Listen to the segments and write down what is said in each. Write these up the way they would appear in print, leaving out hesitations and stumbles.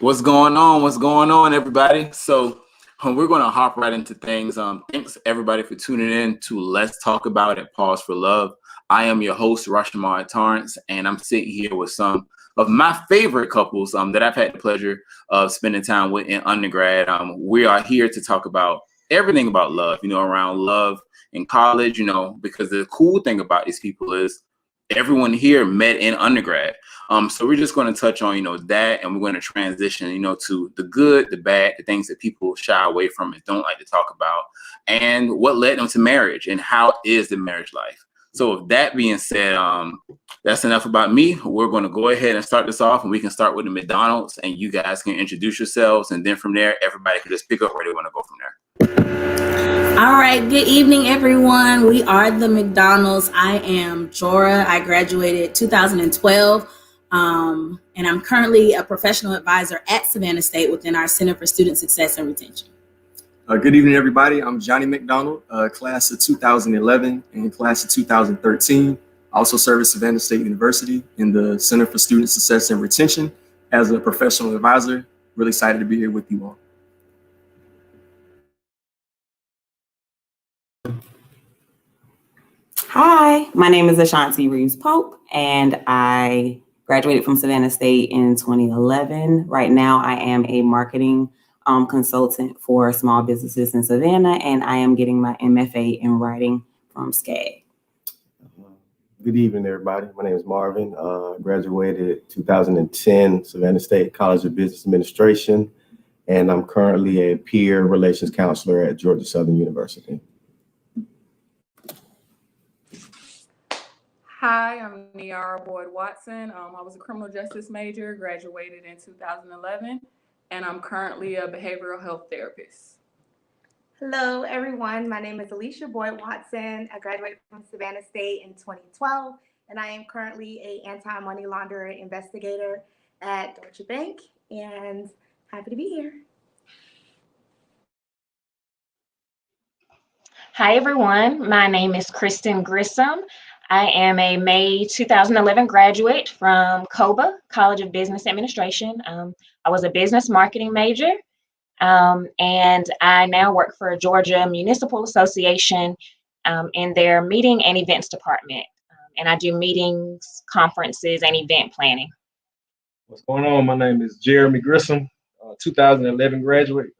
What's going on? What's going on, everybody? So we're going to hop right into things. Thanks everybody for tuning in to Let's Talk About It, Pause for Love. I am your host, Rashamar Torrance, and I'm sitting here with some of my favorite couples that I've had the pleasure of spending time with in undergrad. We are here to talk about everything about love, around love in college, because the cool thing about these people is everyone here met in undergrad. So we're just going to touch on, that, and we're going to transition, to the good, the bad, the things that people shy away from and don't like to talk about, and what led them to marriage and how is the marriage life. So with that being said, that's enough about me. We're going to go ahead and start this off, and we can start with the McDonald's, and you guys can introduce yourselves, and then from there, everybody can just pick up where they want to go from there. All right, good evening, everyone. We are the McDonald's. I am Jora. I graduated 2012, and I'm currently a professional advisor at Savannah State within our Center for Student Success and Retention. Good evening, everybody. I'm Johnny McDonald, class of 2011 and class of 2013. I also serve at Savannah State University in the Center for Student Success and Retention as a professional advisor. Really excited to be here with you all. Hi, my name is Ashanti Reeves Pope, and I graduated from Savannah State in 2011. Right now, I am a marketing consultant for small businesses in Savannah, and I am getting my MFA in writing from SCAG. Good evening, everybody. My name is Marvin. Graduated 2010, Savannah State College of Business Administration, and I'm currently a peer relations counselor at Georgia Southern University. Hi, I'm Niara Boyd Watson. I was a criminal justice major, graduated in 2011, and I'm currently a behavioral health therapist. Hello, everyone. My name is Alicia Boyd Watson. I graduated from Savannah State in 2012, and I am currently an anti-money launderer investigator at Deutsche Bank, and happy to be here. Hi, everyone. My name is Kristen Grissom. I am a May 2011 graduate from COBA, College of Business Administration. I was a business marketing major, and I now work for Georgia Municipal Association in their meeting and events department. And I do meetings, conferences, and event planning. What's going on? My name is Jeremy Grissom, 2011 graduate,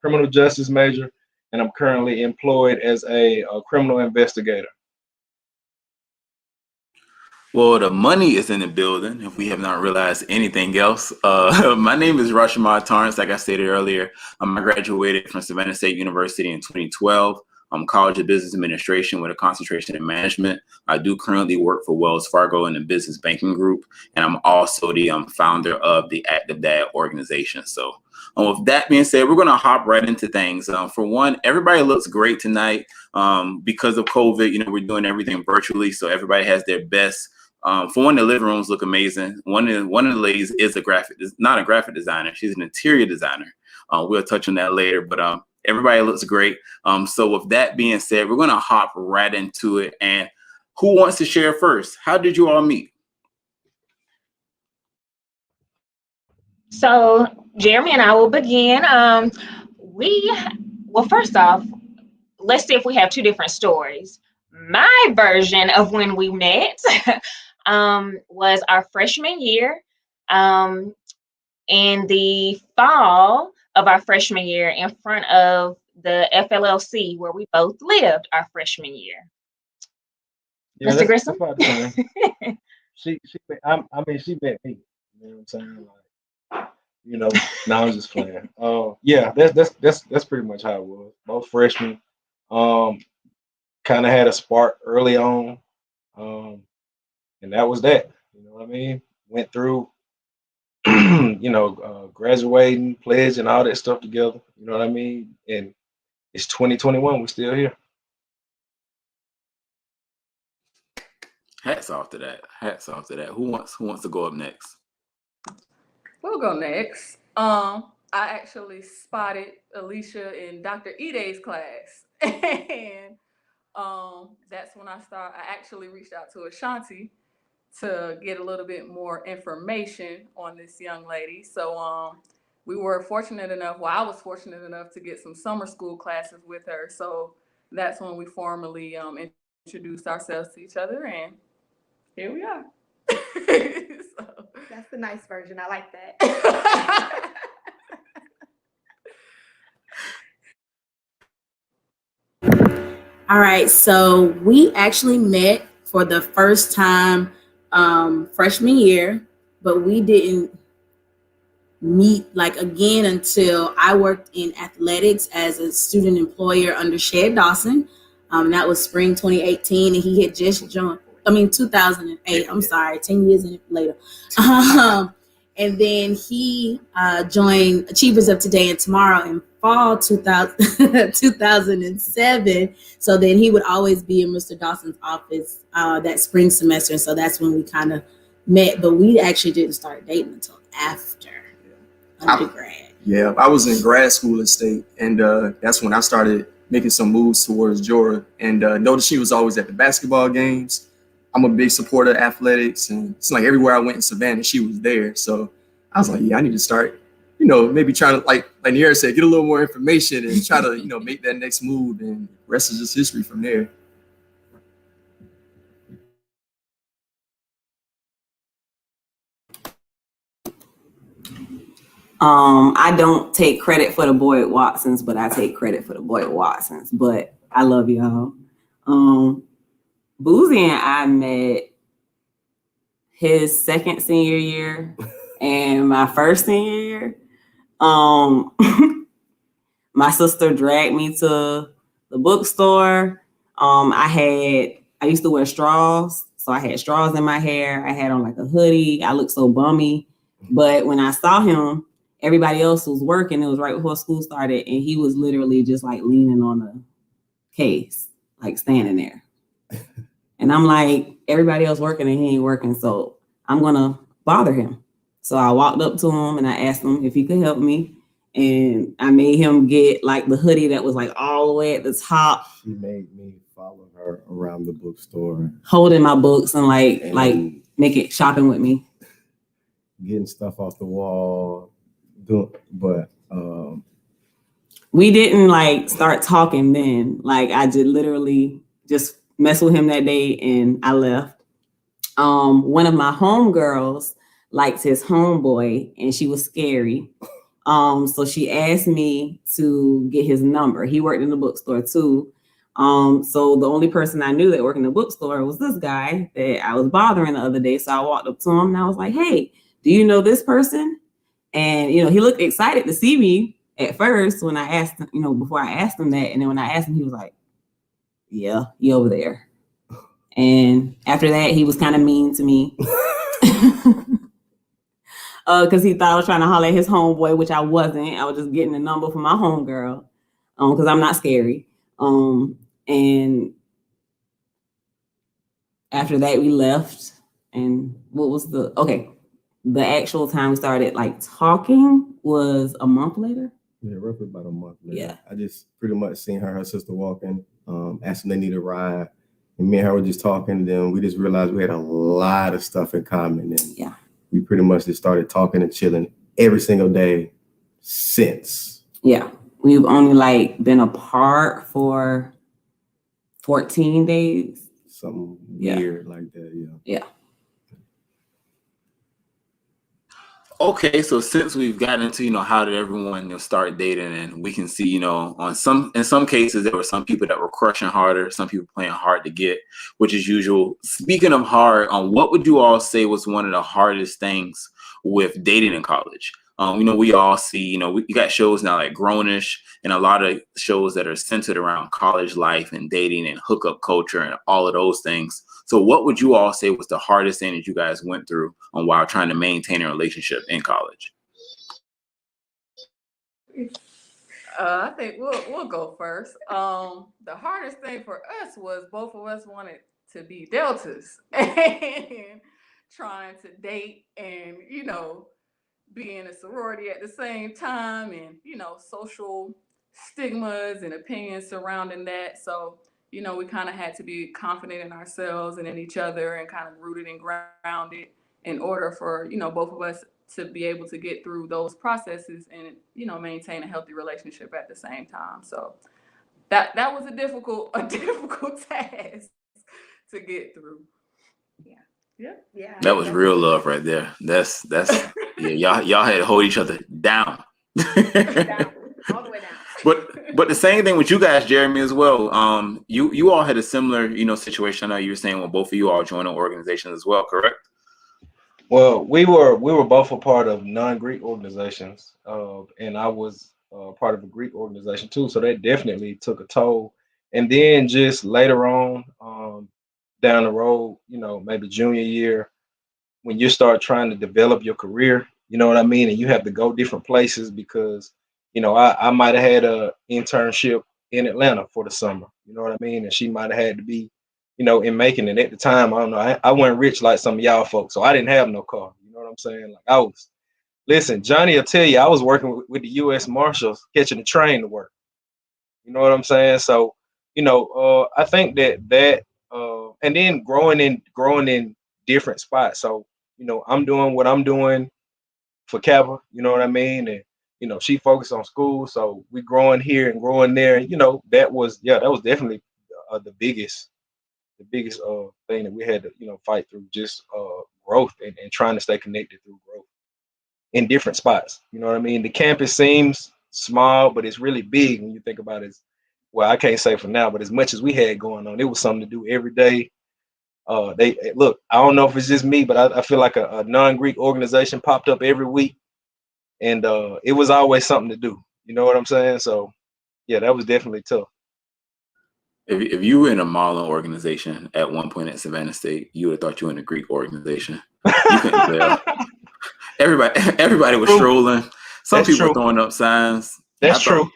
criminal justice major, and I'm currently employed as a criminal investigator. Well, the money is in the building, if we have not realized anything else. My name is Rashamar Torrance. Like I stated earlier, I graduated from Savannah State University in 2012. I'm College of Business Administration with a concentration in management. I do currently work for Wells Fargo in the business banking group, and I'm also the founder of the Active Dad organization. So with that being said, we're going to hop right into things. For one, everybody looks great tonight. Because of COVID, we're doing everything virtually, so everybody has their best. For one, the living rooms look amazing. One of the ladies is not a graphic designer. She's an interior designer. We'll touch on that later, but everybody looks great. So with that being said, we're going to hop right into it. And who wants to share first? How did you all meet? So Jeremy and I will begin. First off, let's see if we have two different stories. My version of when we met was our freshman year, in the fall of our freshman year, in front of the FLLC where we both lived our freshman year. Yeah, Mr. Grissom? She met me. You know what I'm saying? Now I'm just playing. Yeah, that's pretty much how it was. Both freshmen. Kind of had a spark early on, and that was that. You know what I mean? Went through, graduating, pledge, and all that stuff together. You know what I mean? And it's 2021. We're still here. Hats off to that. Hats off to that. Who wants to go up next? We'll go next. I actually spotted Alicia in Dr. Ide's class, and that's when I actually reached out to Ashanti to get a little bit more information on this young lady. So we were fortunate enough, well, I was fortunate enough to get some summer school classes with her. So that's when we formally introduced ourselves to each other, and here we are. So. That's the nice version. I like that. All right, so we actually met for the first time freshman year, but we didn't meet like again until I worked in athletics as a student employer under Shed Dawson. That was spring 2018, and he had just joined. 2008. I'm sorry, 10 years later. And then he joined Achievers of Today and Tomorrow in fall 2007. So then he would always be in Mr. Dawson's office that spring semester. And so that's when we kind of met, but we actually didn't start dating until after undergrad. I was in grad school at State, and that's when I started making some moves towards Jorah. And noticed she was always at the basketball games. I'm a big supporter of athletics, and it's like everywhere I went in Savannah, she was there. So I was like, I need to start, maybe try to, like Niera said, get a little more information and try to, make that next move. And the rest is just history from there. I don't take credit for the Boyd Watsons, but I take credit for the Boyd Watsons. But I love y'all. Boozy and I met his second senior year and my first senior year. My sister dragged me to the bookstore. I used to wear straws. So I had straws in my hair. I had on like a hoodie. I looked so bummy. But when I saw him, everybody else was working. It was right before school started. And he was literally just like leaning on a case, like standing there. And I'm like, everybody else working and he ain't working. So I'm going to bother him. So I walked up to him and I asked him if he could help me. And I made him get like the hoodie that was like all the way at the top. She made me follow her around the bookstore, holding my books and like make it shopping with me, getting stuff off the wall. But we didn't like start talking then. Like I just literally just messed with him that day and I left. One of my homegirls liked his homeboy and she was scary. So she asked me to get his number. He worked in the bookstore too. So the only person I knew that worked in the bookstore was this guy that I was bothering the other day. So I walked up to him and I was like, hey, do you know this person? And, he looked excited to see me at first when I asked him, before I asked him that. And then when I asked him, he was like, yeah, you over there. And after that, he was kind of mean to me. Because he thought I was trying to holler at his homeboy, which I wasn't. I was just getting the number from my homegirl because I'm not scary. And after that, we left. And what was the actual time we started like talking was a month later. Yeah, roughly about a month later. Yeah. I just pretty much seen her sister walking, asking they need a ride. And me and her were just talking. Then we just realized we had a lot of stuff in common. And yeah, we pretty much just started talking and chilling every single day since. Yeah. We've only like been apart for 14 days. Something weird like that, Yeah. Okay, so since we've gotten into, how did everyone start dating, and we can see, in some cases there were some people that were crushing harder, some people playing hard to get, which is usual. Speaking of hard, what would you all say was one of the hardest things with dating in college? We all see, we got shows now like Grownish and a lot of shows that are centered around college life and dating and hookup culture and all of those things. So what would you all say was the hardest thing that you guys went through while trying to maintain a relationship in college? I think we'll go first. The hardest thing for us was both of us wanted to be Deltas and trying to date and, be in a sorority at the same time and, social stigmas and opinions surrounding that. So, you know, we kind of had to be confident in ourselves and in each other and kind of rooted and grounded in order for, you know, both of us to be able to get through those processes and, you know, maintain a healthy relationship at the same time. So that was a difficult task to get through. Yeah. That was real love right there. That's yeah, y'all had to hold each other down. Down, all the way down. But the same thing with you guys, Jeremy, as well. You all had a similar, you know, situation. I know you were saying when both of you all joined an organization as well, correct? Well, we were both a part of non-Greek organizations, and I was part of a Greek organization too. So that definitely took a toll. And then just later on, down the road, you know, maybe junior year, when you start trying to develop your career, you know what I mean, and you have to go different places because, you know, I might have had a internship in Atlanta for the summer, you know what I mean, and she might have had to be, you know, in Macon. And at the time, I don't know, I wasn't rich like some of y'all folks, so I didn't have no car. You know what I'm saying? Like listen, Johnny will tell you, I was working with the U.S. Marshals, catching the train to work. You know what I'm saying? So, you know, I think and then growing in different spots. So, you know, I'm doing what I'm doing for Kappa, you know what I mean? And, you know, she focused on school. So we growing here and growing there. And, you know, that was definitely the biggest thing that we had to, you know, fight through, just growth and trying to stay connected through growth in different spots. You know what I mean? The campus seems small, but it's really big when you think about it. Well, I can't say for now, but as much as we had going on, it was something to do every day. They look, I don't know if it's just me, but I feel like a non-Greek organization popped up every week, and it was always something to do. You know what I'm saying? So yeah, that was definitely tough. If you were in a Marlin organization at one point at Savannah State, you would have thought you were in a Greek organization. You couldn't tell. Everybody was strolling. Some people were throwing up signs. That's true.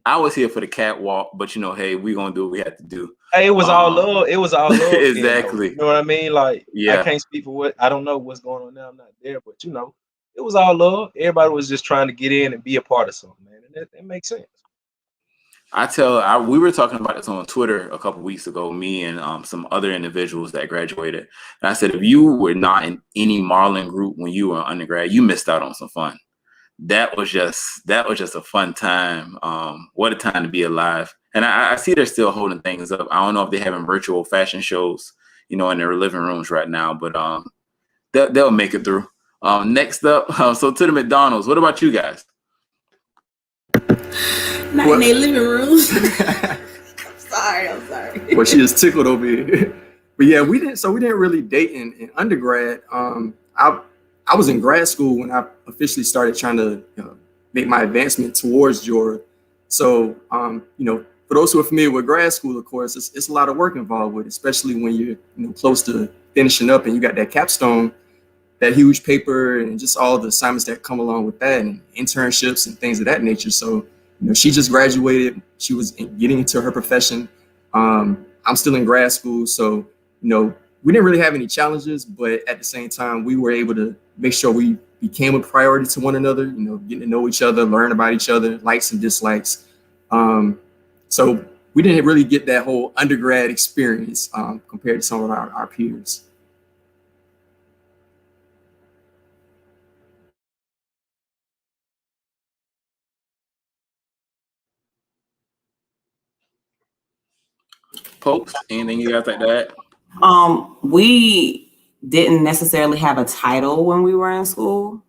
I was here for the catwalk, but you know, hey, we're gonna do what we had to do. Hey, it was all love. It was all love. Exactly. You know what I mean? Like, yeah. I can't speak for what I don't know what's going on now. I'm not there, but you know, it was all love. Everybody was just trying to get in and be a part of something, man. And it makes sense. We were talking about this on Twitter a couple weeks ago, me and some other individuals that graduated. And I said, if you were not in any Marlin group when you were an undergrad, you missed out on some fun. That was just a fun time. What a time to be alive. And I see they're still holding things up. I don't know if they're having virtual fashion shows, you know, in their living rooms right now, but they'll make it through. Next up, so to the McDonald's, what about you guys? Not in their living rooms. I'm sorry. Well, she is tickled over here. But yeah, we didn't really date in undergrad. I was in grad school when I officially started trying to make my advancement towards Georgia. So, you know, for those who are familiar with grad school, of course, it's a lot of work involved with it, especially when you're close to finishing up and you got that capstone, that huge paper, and just all the assignments that come along with that, and internships and things of that nature. So, you know, she just graduated. She was getting into her profession. I'm still in grad school, so you know, we didn't really have any challenges, but at the same time, we were able to make sure we became a priority to one another, you know, getting to know each other, learn about each other, likes and dislikes. So we didn't really get that whole undergrad experience compared to some of our peers. Popes, anything you guys like that? We didn't necessarily have a title when we were in school.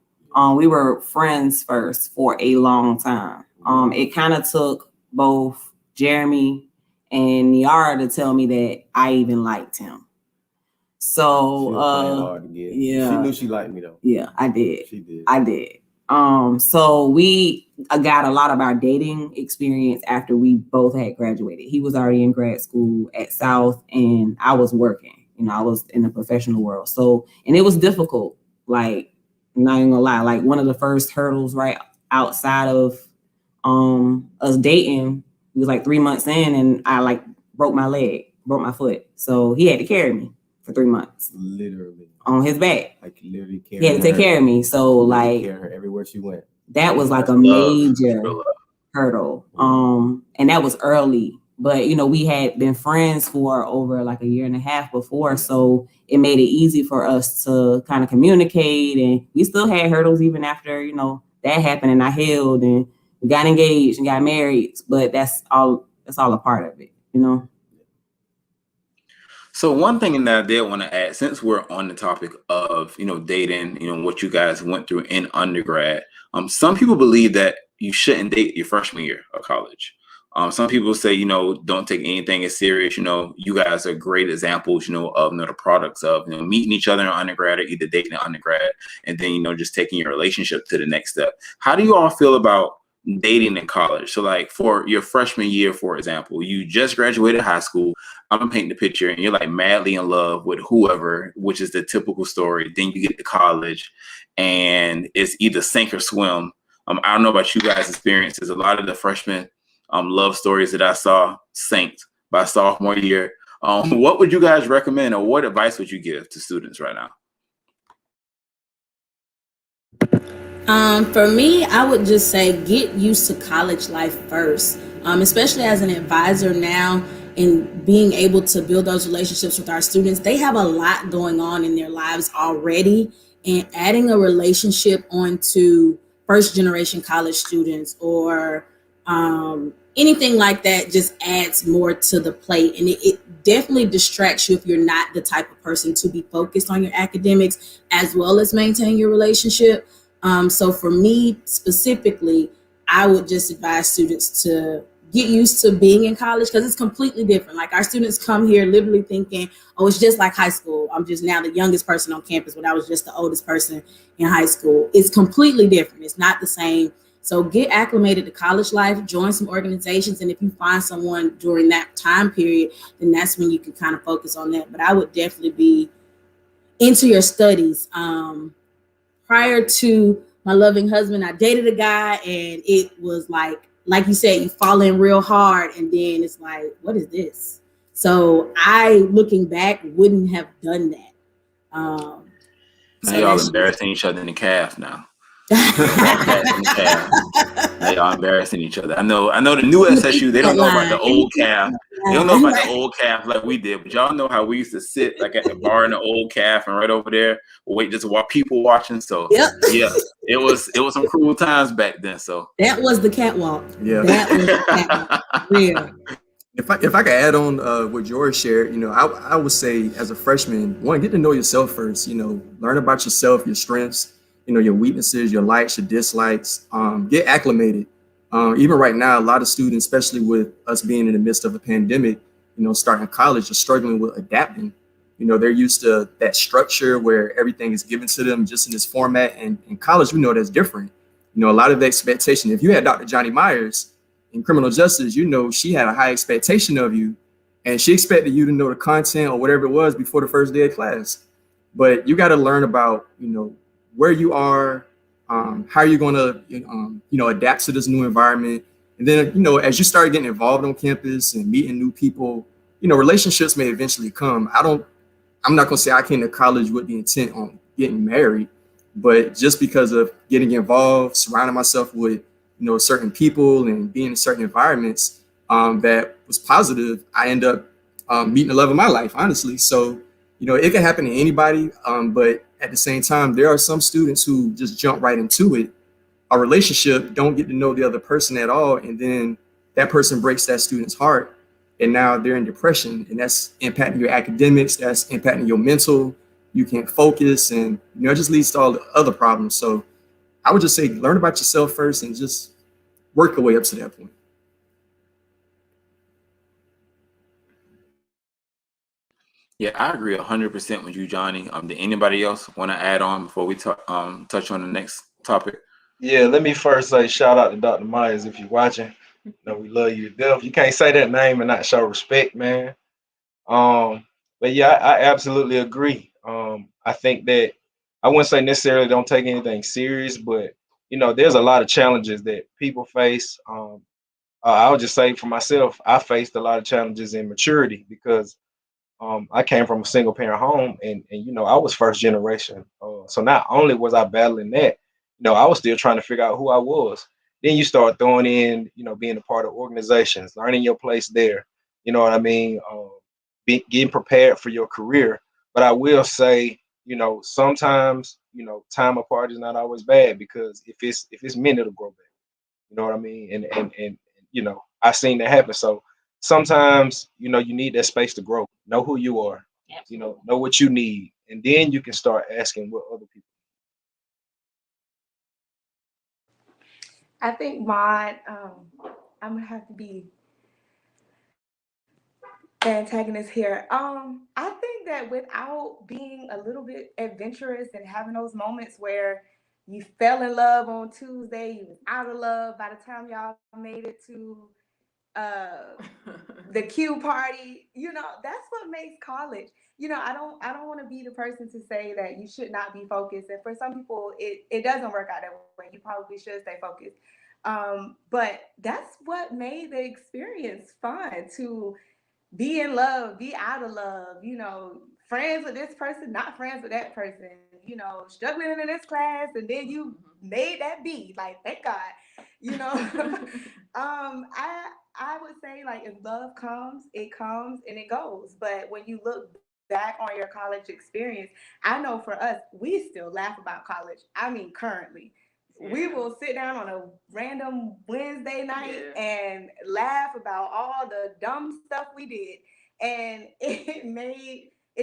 We were friends first for a long time. It kind of took both Jeremy and Niara to tell me that I even liked him. So hard to get. Yeah, she knew she liked me though. Yeah, I did. She did. I did. So we got a lot of our dating experience after we both had graduated. He was already in grad school at South, and I was working. You know, I was in the professional world. So, and it was difficult. Like, I'm not even gonna lie. Like, one of the first hurdles right outside of us dating, it was like 3 months in, and I like broke my foot. So he had to carry me for 3 months. Literally. On his back. Like literally carrying He had to take care of me. So like carrying her everywhere she went. That was like a major hurdle. And that was early But we had been friends for over like a year and a half before, so it made it easy for us to kind of communicate. And we still had hurdles even after that happened, and I healed and we got engaged and got married. But that's all a part of it. So one thing that I did want to add, since we're on the topic of dating, what you guys went through in undergrad, some people believe that you shouldn't date your freshman year of college. Some people say don't take anything as serious. You guys are great examples, of the products of meeting each other in undergrad or either dating in undergrad, and then just taking your relationship to the next step. How do you all feel about dating in college? So like for your freshman year, for example, you just graduated high school. I'm painting the picture, and you're like madly in love with whoever, which is the typical story. Then you get to college, and it's either sink or swim. I don't know about you guys' experiences. A lot of the freshman love stories that I saw sank by sophomore year. What would you guys recommend, or what advice would you give to students right now? For me, I would just say get used to college life first, especially as an advisor now and being able to build those relationships with our students. They have a lot going on in their lives already, and adding a relationship onto first generation college students or anything like that just adds more to the plate. And it definitely distracts you if you're not the type of person to be focused on your academics as well as maintain your relationship. So for me specifically, I would just advise students to get used to being in college because it's completely different. Like our students come here literally thinking, oh, it's just like high school. I'm just now the youngest person on campus when I was just the oldest person in high school. It's completely different. It's not the same. So get acclimated to college life, join some organizations. And if you find someone during that time period, then that's when you can kind of focus on that. But I would definitely be into your studies. Prior to my loving husband, I dated a guy, and it was like you said, you fall in real hard, and then it's like, what is this? So I, looking back, wouldn't have done that. Now So y'all that's embarrassing each other in the calf now. Bobcats in the calf. Now y'all embarrassing each other. I know the new SSU, they don't know about the old calf. They don't know about the old calf like we did, but y'all know how we used to sit like at the bar in the old calf and right over there, wait just while people watching. So Yep. yeah, it was some cruel times back then. So that was the catwalk. Yeah. That was the catwalk. Real. If I could add on what George shared, I would say as a freshman, one, get to know yourself first. Learn about yourself, your strengths, your weaknesses, your likes, your dislikes. Get acclimated. Even right now, a lot of students, especially with us being in the midst of a pandemic, starting college, are struggling with adapting. They're used to that structure where everything is given to them just in this format. And in college, we know that's different. A lot of the expectation. If you had Dr. Johnny Myers in criminal justice, she had a high expectation of you, and she expected you to know the content or whatever it was before the first day of class. But you got to learn about, where you are, how you're going to, adapt to this new environment. And then, as you start getting involved on campus and meeting new people, relationships may eventually come. I'm not going to say I came to college with the intent on getting married, but just because of getting involved, surrounding myself with, certain people and being in certain environments that was positive, I end up meeting the love of my life, honestly. So, it can happen to anybody. But at the same time, there are some students who just jump right into it. A relationship, don't get to know the other person at all. And then that person breaks that student's heart. And now they're in depression, and that's impacting your academics. That's impacting your mental. You can't focus, and, it just leads to all the other problems. So I would just say, learn about yourself first and just work your way up to that point. Yeah, I agree 100% with you, Johnny. Did anybody else want to add on before we touch on the next topic? Yeah, let me first say shout out to Dr. Myers if you're watching. We love you to death. You can't say that name and not show respect, man. But yeah, I absolutely agree. I think that I wouldn't say necessarily don't take anything serious, but there's a lot of challenges that people face. I'll just say for myself, I faced a lot of challenges in maturity because I came from a single parent home, and I was first generation. So not only was I battling that, I was still trying to figure out who I was. Then you start throwing in, being a part of organizations, learning your place there. You know what I mean? Getting prepared for your career. But I will say, sometimes, time apart is not always bad, because if it's meant, it'll grow back. You know what I mean? And I've seen that happen. So sometimes, you need that space to grow. Know who you are. Know what you need, and then you can start asking what other people. I think mine, I'm gonna have to be the antagonist here. I think that without being a little bit adventurous and having those moments where you fell in love on Tuesday, you was out of love by the time y'all made it to the Q party, that's what makes college. I don't want to be the person to say that you should not be focused. And for some people, it doesn't work out that way. You probably should stay focused. But that's what made the experience fun, to be in love, be out of love, friends with this person, not friends with that person, struggling in this class, and then you made that B. Like, thank God, I would say, like, if love comes, it comes and it goes. But when you look back on your college experience, I know for us, we still laugh about college. I mean, currently. Yeah. We will sit down on a random Wednesday night and laugh about all the dumb stuff we did. And it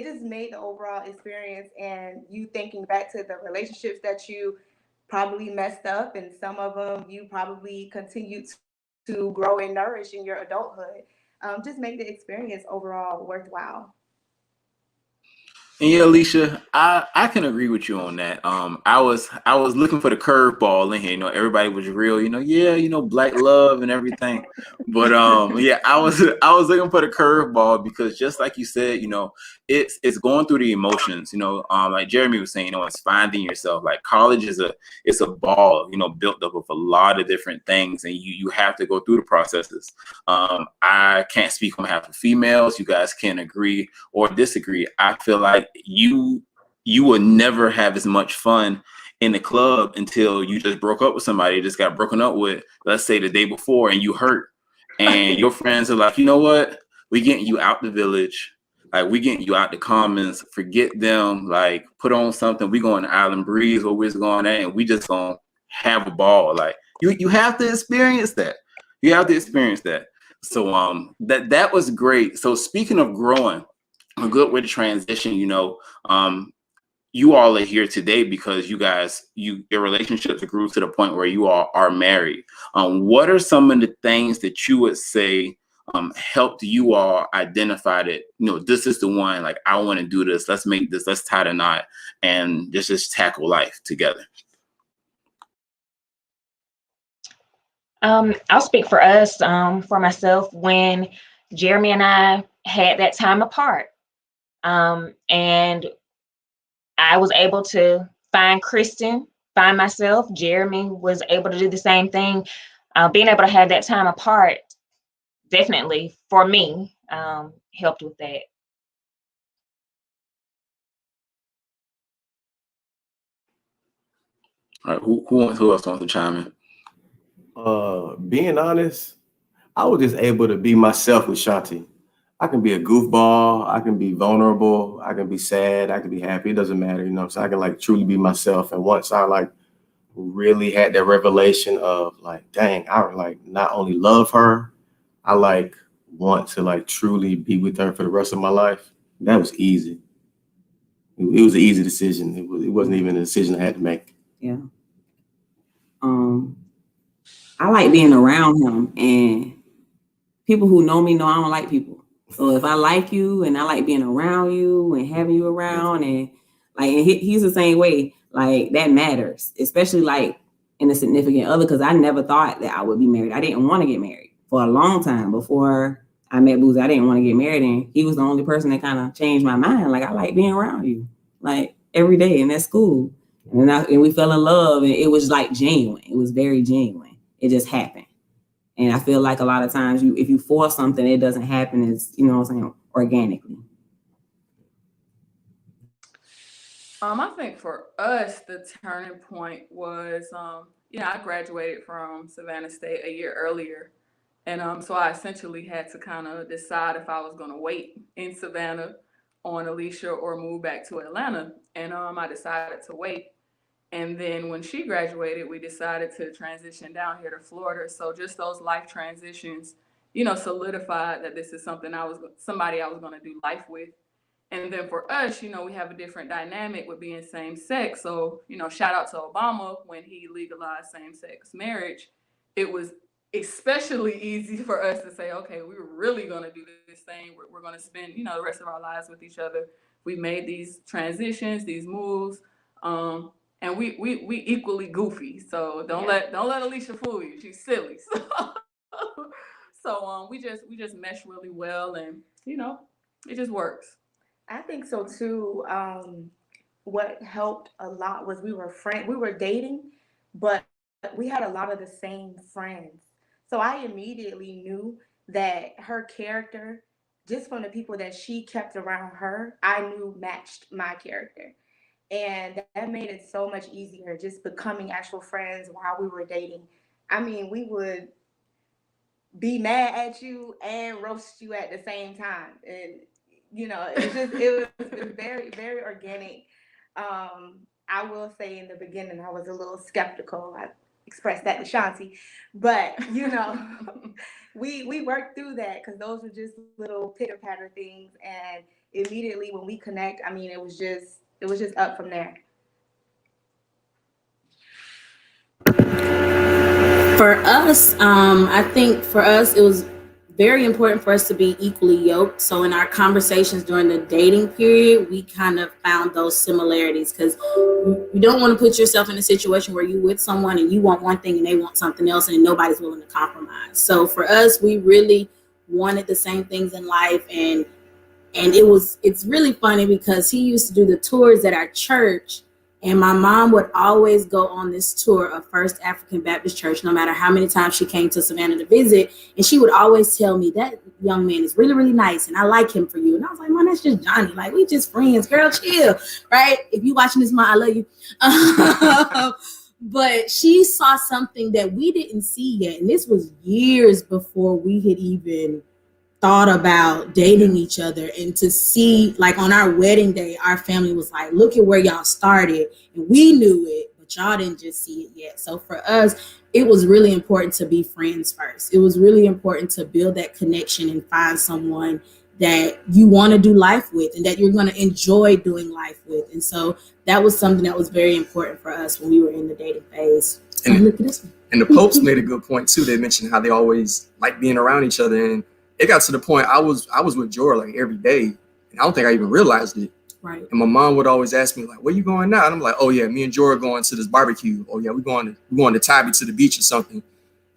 just made the overall experience, and you thinking back to the relationships that you probably messed up, and some of them you probably continue to grow and nourish in your adulthood. Just make the experience overall worthwhile. And yeah, Alicia, I can agree with you on that. I was looking for the curveball in here. Everybody was real. Black love and everything. But yeah, I was looking for the curveball, because just like you said, it's going through the emotions. Like Jeremy was saying, it's finding yourself. Like, college it's a ball, built up of a lot of different things, and you have to go through the processes. I can't speak on behalf of females. You guys can agree or disagree. I feel like you will never have as much fun in the club until you just broke up with somebody, just got broken up with, let's say, the day before, and you hurt, and your friends are like, you know what, we getting you out the village, like, we getting you out the commons, forget them, like, put on something, we going to Island Breeze, where we're going at, and we just gonna have a ball. Like, you have to experience that. You have to experience that. So that was great. So speaking of growing, a good way to transition, you all are here today because your relationships grew to the point where you all are married. What are some of the things that you would say helped you all identify that, this is the one, like, I want to do this, let's make this, let's tie the knot, and just tackle life together? I'll speak for us, for myself, when Jeremy and I had that time apart. And I was able to find Kristen, find myself. Jeremy was able to do the same thing. Being able to have that time apart, definitely, for me, helped with that. All right, who else wants to chime in? Being honest, I was just able to be myself with Shanti. I can be a goofball. I can be vulnerable. I can be sad. I can be happy. It doesn't matter, So I can, like, truly be myself. And once I, like, really had that revelation of, like, dang, I, like, not only love her, I, like, want to, like, truly be with her for the rest of my life. That was easy. It was an easy decision. It wasn't even a decision I had to make. Yeah. I like being around him, and people who know me know I don't like people. So if I like you and I like being around you and having you around, and like, and he's the same way, like, that matters, especially like in a significant other, because I never thought that I would be married. I didn't want to get married for a long time before I met Boozy. I didn't want to get married, and he was the only person that kind of changed my mind. Like, I like being around you, like, every day, and that's cool. And we fell in love, and it was like genuine. It was very genuine. It just happened. And I feel like a lot of times if you force something, it doesn't happen as, organically. I think for us, the turning point was, I graduated from Savannah State a year earlier. And so I essentially had to kind of decide if I was going to wait in Savannah on Alicia or move back to Atlanta. And I decided to wait. And then when she graduated, we decided to transition down here to Florida. So just those life transitions, solidified that this is somebody I was going to do life with. And then for us, we have a different dynamic with being same sex. So, shout out to Obama when he legalized same sex marriage. It was especially easy for us to say, okay, we're really going to do this thing. We're going to spend, the rest of our lives with each other. We made these transitions, these moves. And we equally goofy. So don't let Alicia fool you. She's silly. So we just mesh really well, and it just works. I think so too. What helped a lot was we were dating, but we had a lot of the same friends. So I immediately knew that her character, just from the people that she kept around her, I knew matched my character. And that made it so much easier just becoming actual friends while we were dating. I mean, we would be mad at you and roast you at the same time. And it was very, very organic. I will say in the beginning I was a little skeptical. I expressed that to Shanti, but we worked through that because those were just little pitter patter things, and immediately when we connect, I mean, it was just up from there. For us, I think for us, it was very important for us to be equally yoked. So in our conversations during the dating period, we kind of found those similarities, because you don't want to put yourself in a situation where you're with someone and you want one thing and they want something else and nobody's willing to compromise. So for us, we really wanted the same things in life, and it's really funny because he used to do the tours at our church, and my mom would always go on this tour of First African Baptist Church, no matter how many times she came to Savannah to visit. And she would always tell me, that young man is really, really nice, and I like him for you. And I was like, Mom, that's just Johnny. Like, we just friends, girl, chill, right? If you watching this, Mom, I love you. But she saw something that we didn't see yet. And this was years before we had even thought about dating each other. And to see, like, on our wedding day, our family was like, look at where y'all started, and we knew it, but y'all didn't just see it yet. So for us, it was really important to be friends first. It was really important to build that connection and find someone that you want to do life with and that you're going to enjoy doing life with. And so that was something that was very important for us when we were in the dating phase. And look at this one. And the Popes made a good point too. They mentioned how they always like being around each other, and it got to the point I was with Jorah like every day, and I don't think I even realized it. Right. And my mom would always ask me like, "Where you going now?" And I'm like, "Oh yeah, me and Jorah going to this barbecue. Oh yeah, we're going to Tybee to the beach or something."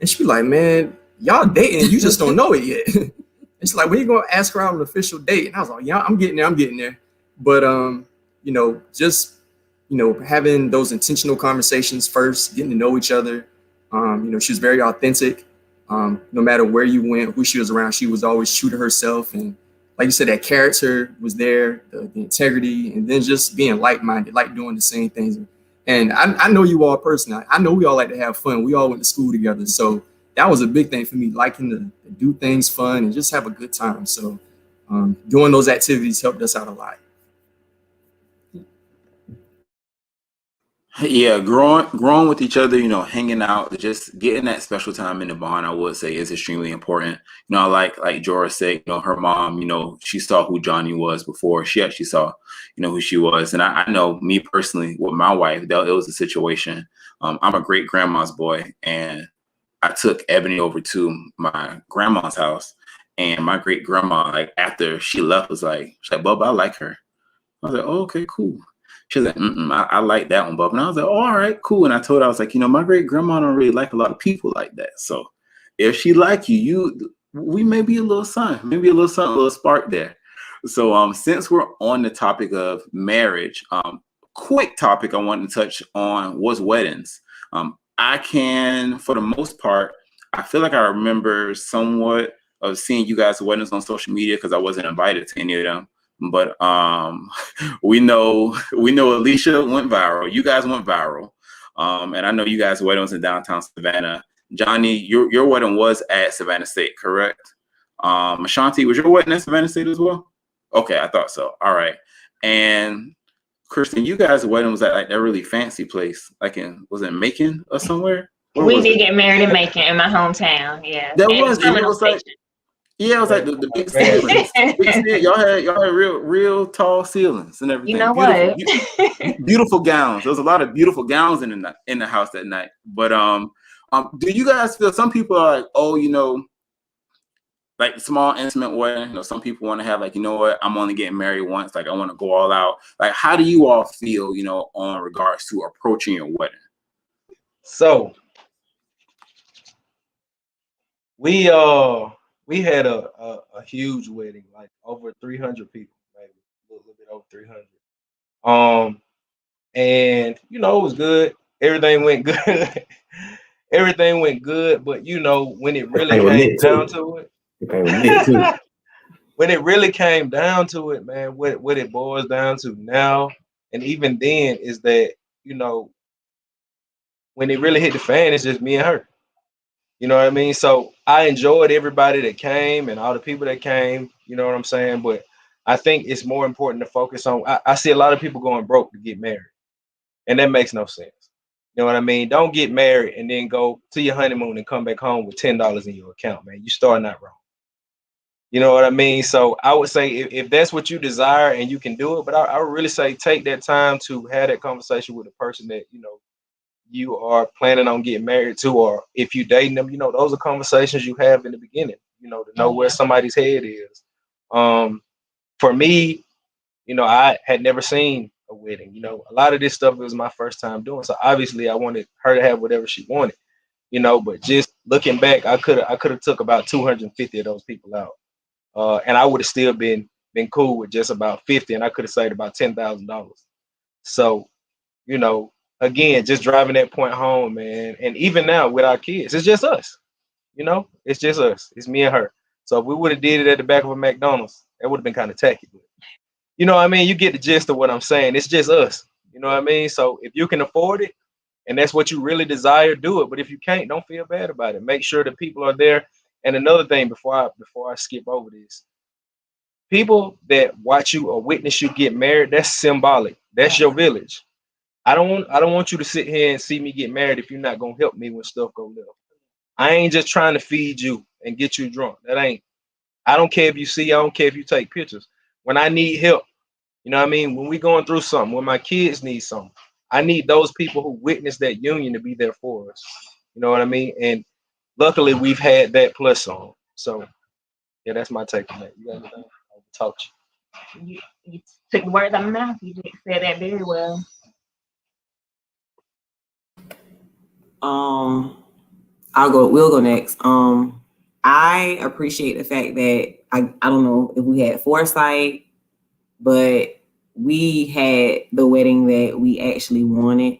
And she'd be like, "Man, y'all dating? You just don't know it yet." And she's like, "When you gonna ask her out on an official date?" And I was like, "Yeah, I'm getting there. But just having those intentional conversations first, getting to know each other. She was very authentic. No matter where you went, who she was around, she was always true to herself. And like you said, that character was there, the integrity, and then just being like-minded, like doing the same things. And I know you all personally. I know we all like to have fun. We all went to school together. So that was a big thing for me, liking to do things fun and just have a good time. So doing those activities helped us out a lot. Yeah, growing with each other, hanging out, just getting that special time in the bond, I would say, is extremely important. Like Jorah said, her mom, she saw who Johnny was before she actually saw, who she was. And I know me personally with my wife, it was a situation. I'm a great grandma's boy, and I took Ebony over to my grandma's house, and my great grandma, like after she left, was like, Bubba, I like her. I was like, oh, okay, cool. She was like, I like that one, Bub. And I was like, oh, all right, cool. And I told her, I was like, my great grandma don't really like a lot of people like that. So if she like we may be a little something, a little spark there. So since we're on the topic of marriage, quick topic I wanted to touch on was weddings. I can, for the most part, I feel like I remember somewhat of seeing you guys' weddings on social media because I wasn't invited to any of them. But we know Alicia went viral. You guys went viral. And I know you guys' wedding was in downtown Savannah. Johnny, your wedding was at Savannah State, correct? Ashanti, was your wedding at Savannah State as well? Okay, I thought so. All right. And Kristen, you guys' wedding was at like a really fancy place, like was it Macon or somewhere? Where We was did it? get married in Macon, in my hometown. Yeah, That at the was, and it terminal was like, station. yeah, it was like the big ceilings. Big ceiling. Y'all had real tall ceilings and You everything. know Beautiful, what? beautiful gowns. There was a lot of beautiful gowns in the house that night. But do you guys feel some people are like, oh, like small intimate wedding? Some people want to have like, you know what, I'm only getting married once. Like I want to go all out. Like, how do you all feel, on regards to approaching your wedding? So we had a huge wedding, like over 300 people, maybe a little bit over 300. And it was good. Everything went good. Everything went good, but when it really came down to it, when it really came down to it, man, what it boils down to now, and even then, is that when it really hit the fan, it's just me and her. You know what I mean? So I enjoyed everybody that came and all the people that came. You know what I'm saying? But I think it's more important to focus on. I see a lot of people going broke to get married, and that makes no sense. You know what I mean? Don't get married and then go to your honeymoon and come back home with $10 in your account, man. You starting out wrong. You know what I mean? So I would say if that's what you desire and you can do it, but I would really say take that time to have that conversation with the person that you are planning on getting married to, or if you dating them, those are conversations you have in the beginning, to know where somebody's head is. For me, I had never seen a wedding. A lot of this stuff was my first time doing. So obviously I wanted her to have whatever she wanted, but just looking back, I could have took about 250 of those people out. And I would have still been cool with just about 50, and I could have saved about $10,000. So, you know, again, just driving that point home, man. And even now with our kids, it's just us. It's just us. It's me and her. So if we would have did it at the back of a McDonald's, that would have been kind of tacky. But you know what I mean? You get the gist of what I'm saying. It's just us. You know what I mean? So if you can afford it and that's what you really desire, do it. But if you can't, don't feel bad about it. Make sure that people are there. And another thing before I skip over this, people that watch you or witness you get married, that's symbolic. That's your village. I don't want you to sit here and see me get married if you're not gonna help me when stuff go left. I ain't just trying to feed you and get you drunk. That ain't. I don't care if you see. I don't care if you take pictures. When I need help, you know what I mean. When we going through something, when my kids need something, I need those people who witness that union to be there for us. You know what I mean. And luckily, we've had that plus on. So yeah, that's my take on that. You got anything? I'll talk to You took the words out of my mouth. You did said that very well. We'll go next. I appreciate the fact that I don't know if we had foresight, but we had the wedding that we actually wanted.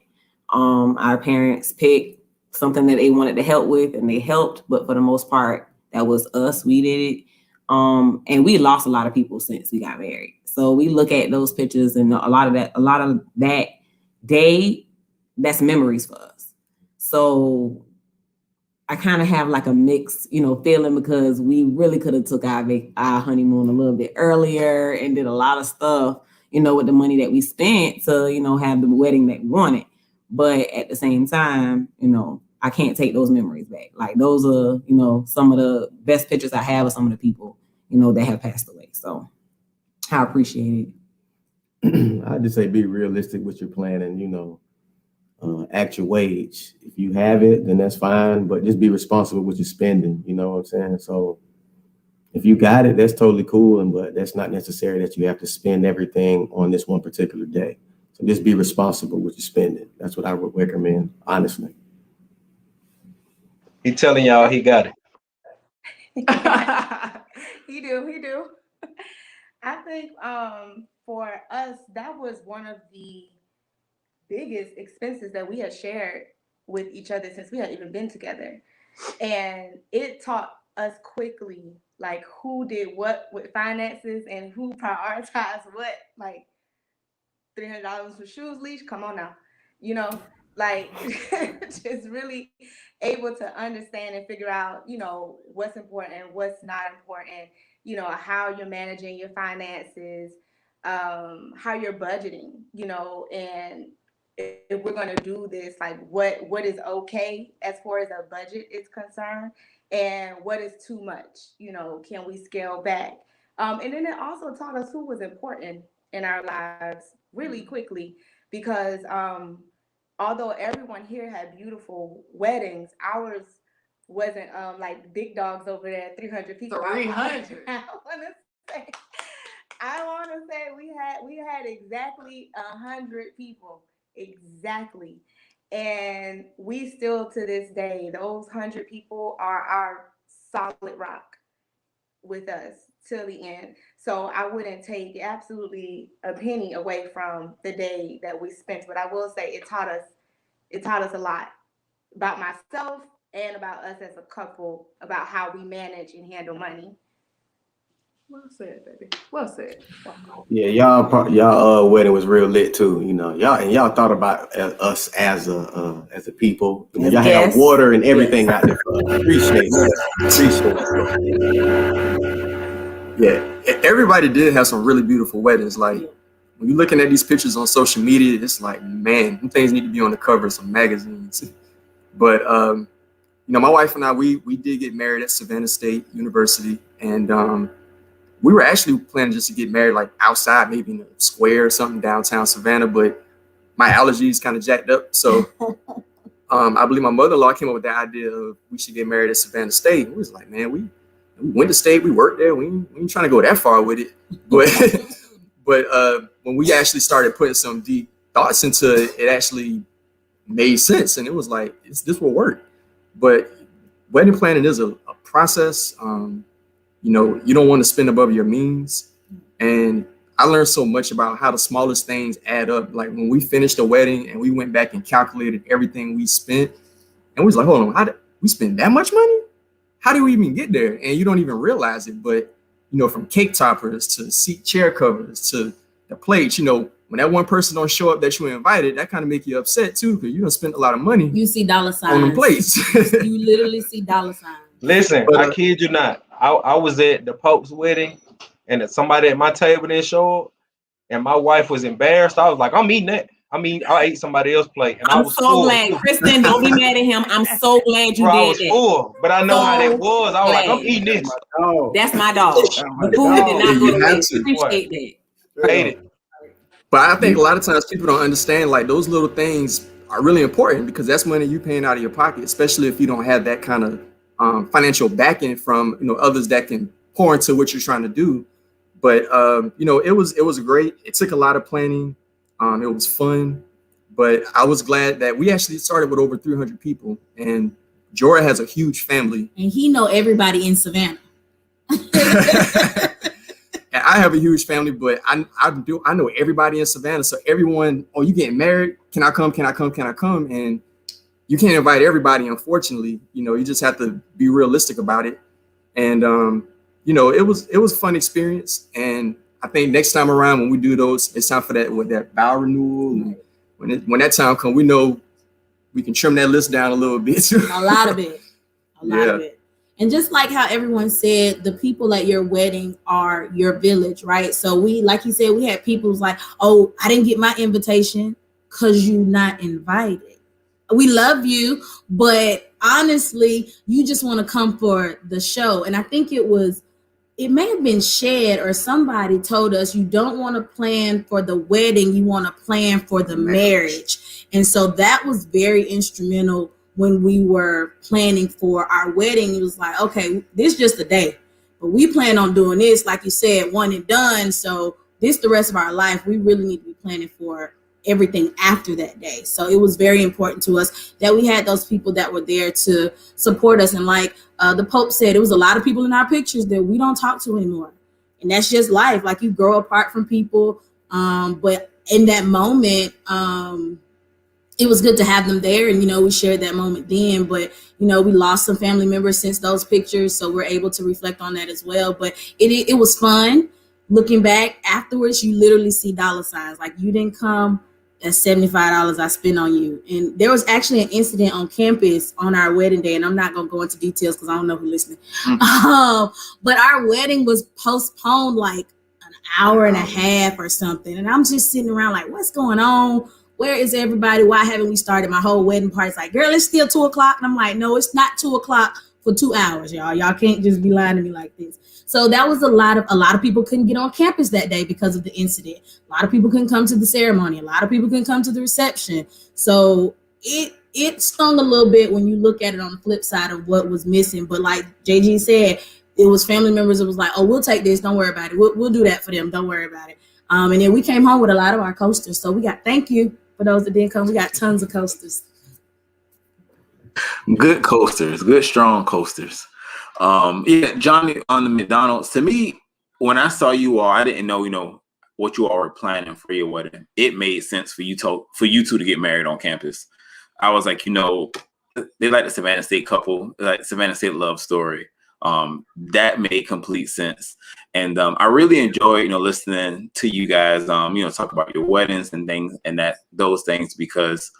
Our parents picked something that they wanted to help with and they helped, but for the most part, that was us. We did it. And we lost a lot of people since we got married. So we look at those pictures and a lot of that day, that's memories for us. So I kind of have like a mixed, feeling because we really could have took our honeymoon a little bit earlier and did a lot of stuff, with the money that we spent to, have the wedding that we wanted. But at the same time, I can't take those memories back. Like those are, some of the best pictures I have of some of the people, that have passed away. So I appreciate it. I just say be realistic with your plan and, actual wage. If you have it, then that's fine, but just be responsible with your spending. You know what I'm saying? So if you got it, that's totally cool, but that's not necessary that you have to spend everything on this one particular day. So just be responsible with your spending. That's what I would recommend, honestly. He telling y'all he got it. He do. I think for us, that was one of the biggest expenses that we had shared with each other since we had even been together. And it taught us quickly, like who did what with finances and who prioritized what, like $300 for shoes, leash. Come on now, like just really able to understand and figure out, what's important and what's not important. How you're managing your finances, how you're budgeting, and if we're going to do this, like what is okay as far as a budget is concerned, and what is too much. Can we scale back? And then it also taught us who was important in our lives really quickly, because although everyone here had beautiful weddings, ours wasn't like big dogs over there, 300 people. 300. I want to say we had exactly 100 people, exactly, and we still to this day, those 100 people are our solid rock with us till the end. So I wouldn't take absolutely a penny away from the day that we spent. But I will say it taught us a lot about myself and about us as a couple, about how we manage and handle money. Well said, baby. Well said. Yeah, y'all wedding was real lit too. Y'all thought about us as a people. Y'all had water and everything out there. Appreciate it. Yeah, everybody did have some really beautiful weddings. Like when you're looking at these pictures on social media, it's like, man, them things need to be on the cover of some magazines. But my wife and I, we did get married at Savannah State University, and we were actually planning just to get married like outside, maybe in a square or something downtown Savannah, but my allergies kind of jacked up. So I believe my mother-in-law came up with the idea of we should get married at Savannah State. We was like, man, we went to state, we worked there. We ain't trying to go that far with it. But when we actually started putting some deep thoughts into it, it actually made sense. And it was like, this will work. But wedding planning is a process. You don't want to spend above your means. And I learned so much about how the smallest things add up. Like when we finished the wedding and we went back and calculated everything we spent, and we was like, hold on, how did we spend that much money? How do we even get there? And you don't even realize it. But, from cake toppers to seat chair covers to the plates, when that one person don't show up that you invited, that kind of make you upset too, because you don't spend a lot of money. You see dollar signs on them plates. You literally see dollar signs. Listen, I kid you not. I was at the Pope's wedding, and somebody at my table didn't show up, and my wife was embarrassed. I was like, I'm eating that. I ate somebody else's plate, and I was so glad. Kristen, don't be mad at him. I'm so glad you did I was that. full, but I know how that was. I was like, I'm eating this. That's my dog. The food did not go to waste. Appreciate that. Hate it. But I think a lot of times people don't understand, like, those little things are really important, because that's money you paying out of your pocket, especially if you don't have that kind of financial backing from others that can pour into what you're trying to do. But it was great. It took a lot of planning. It was fun, but I was glad that we actually started with over 300 people, and Jorah has a huge family, and he know everybody in Savannah. And I have a huge family, but I know everybody in Savannah. So everyone, you getting married? Can I come? Can I come? Can I come? And you can't invite everybody, unfortunately. You just have to be realistic about it. And it was a fun experience. And I think next time around when we do those, it's time for that vow renewal. And when that time comes, we know we can trim that list down a little bit. A lot of it. And just like how everyone said, the people at your wedding are your village, right? So we, like you said, we had people who's like, oh, I didn't get my invitation because you're not invited. We love you, but honestly, you just want to come for the show. And I think it may have been Shed or somebody told us, you don't want to plan for the wedding, you want to plan for the marriage. And so that was very instrumental when we were planning for our wedding. It was like, okay, this is just a day, but we plan on doing this, like you said, one and done. So this the rest of our life. We really need to be planning for everything after that day. So it was very important to us that we had those people that were there to support us. And like the Pope said, it was a lot of people in our pictures that we don't talk to anymore. And that's just life. Like, you grow apart from people. But in that moment, it was good to have them there, and we shared that moment then. But we lost some family members since those pictures, so we're able to reflect on that as well. But it was fun. Looking back afterwards, you literally see dollar signs. Like, you didn't come, that's $75 I spent on you. And there was actually an incident on campus on our wedding day, and I'm not gonna go into details because I don't know who's listening. But our wedding was postponed like an hour and a half or something, and I'm just sitting around like, what's going on? Where is everybody? Why haven't we started? My whole wedding party's like, girl, it's still 2:00. And I'm like, no, it's not 2:00 for 2 hours, y'all. Y'all can't just be lying to me like this. So that was a lot of people couldn't get on campus that day because of the incident. A lot of people couldn't come to the ceremony. A lot of people couldn't come to the reception. So it stung a little bit when you look at it on the flip side of what was missing. But like JG said, it was family members that was like, oh, we'll take this. Don't worry about it. We'll do that for them. Don't worry about it. And then we came home with a lot of our coasters. So we got, thank you for those that didn't come. We got tons of coasters. Good coasters, good strong coasters. Yeah, Johnny, on the McDonald's. To me, when I saw you all, I didn't know, what you all were planning for your wedding. It made sense for you two to get married on campus. I was like, they like the Savannah State couple, like Savannah State love story. That made complete sense. And I really enjoyed, listening to you guys, talk about your weddings and things and those things, because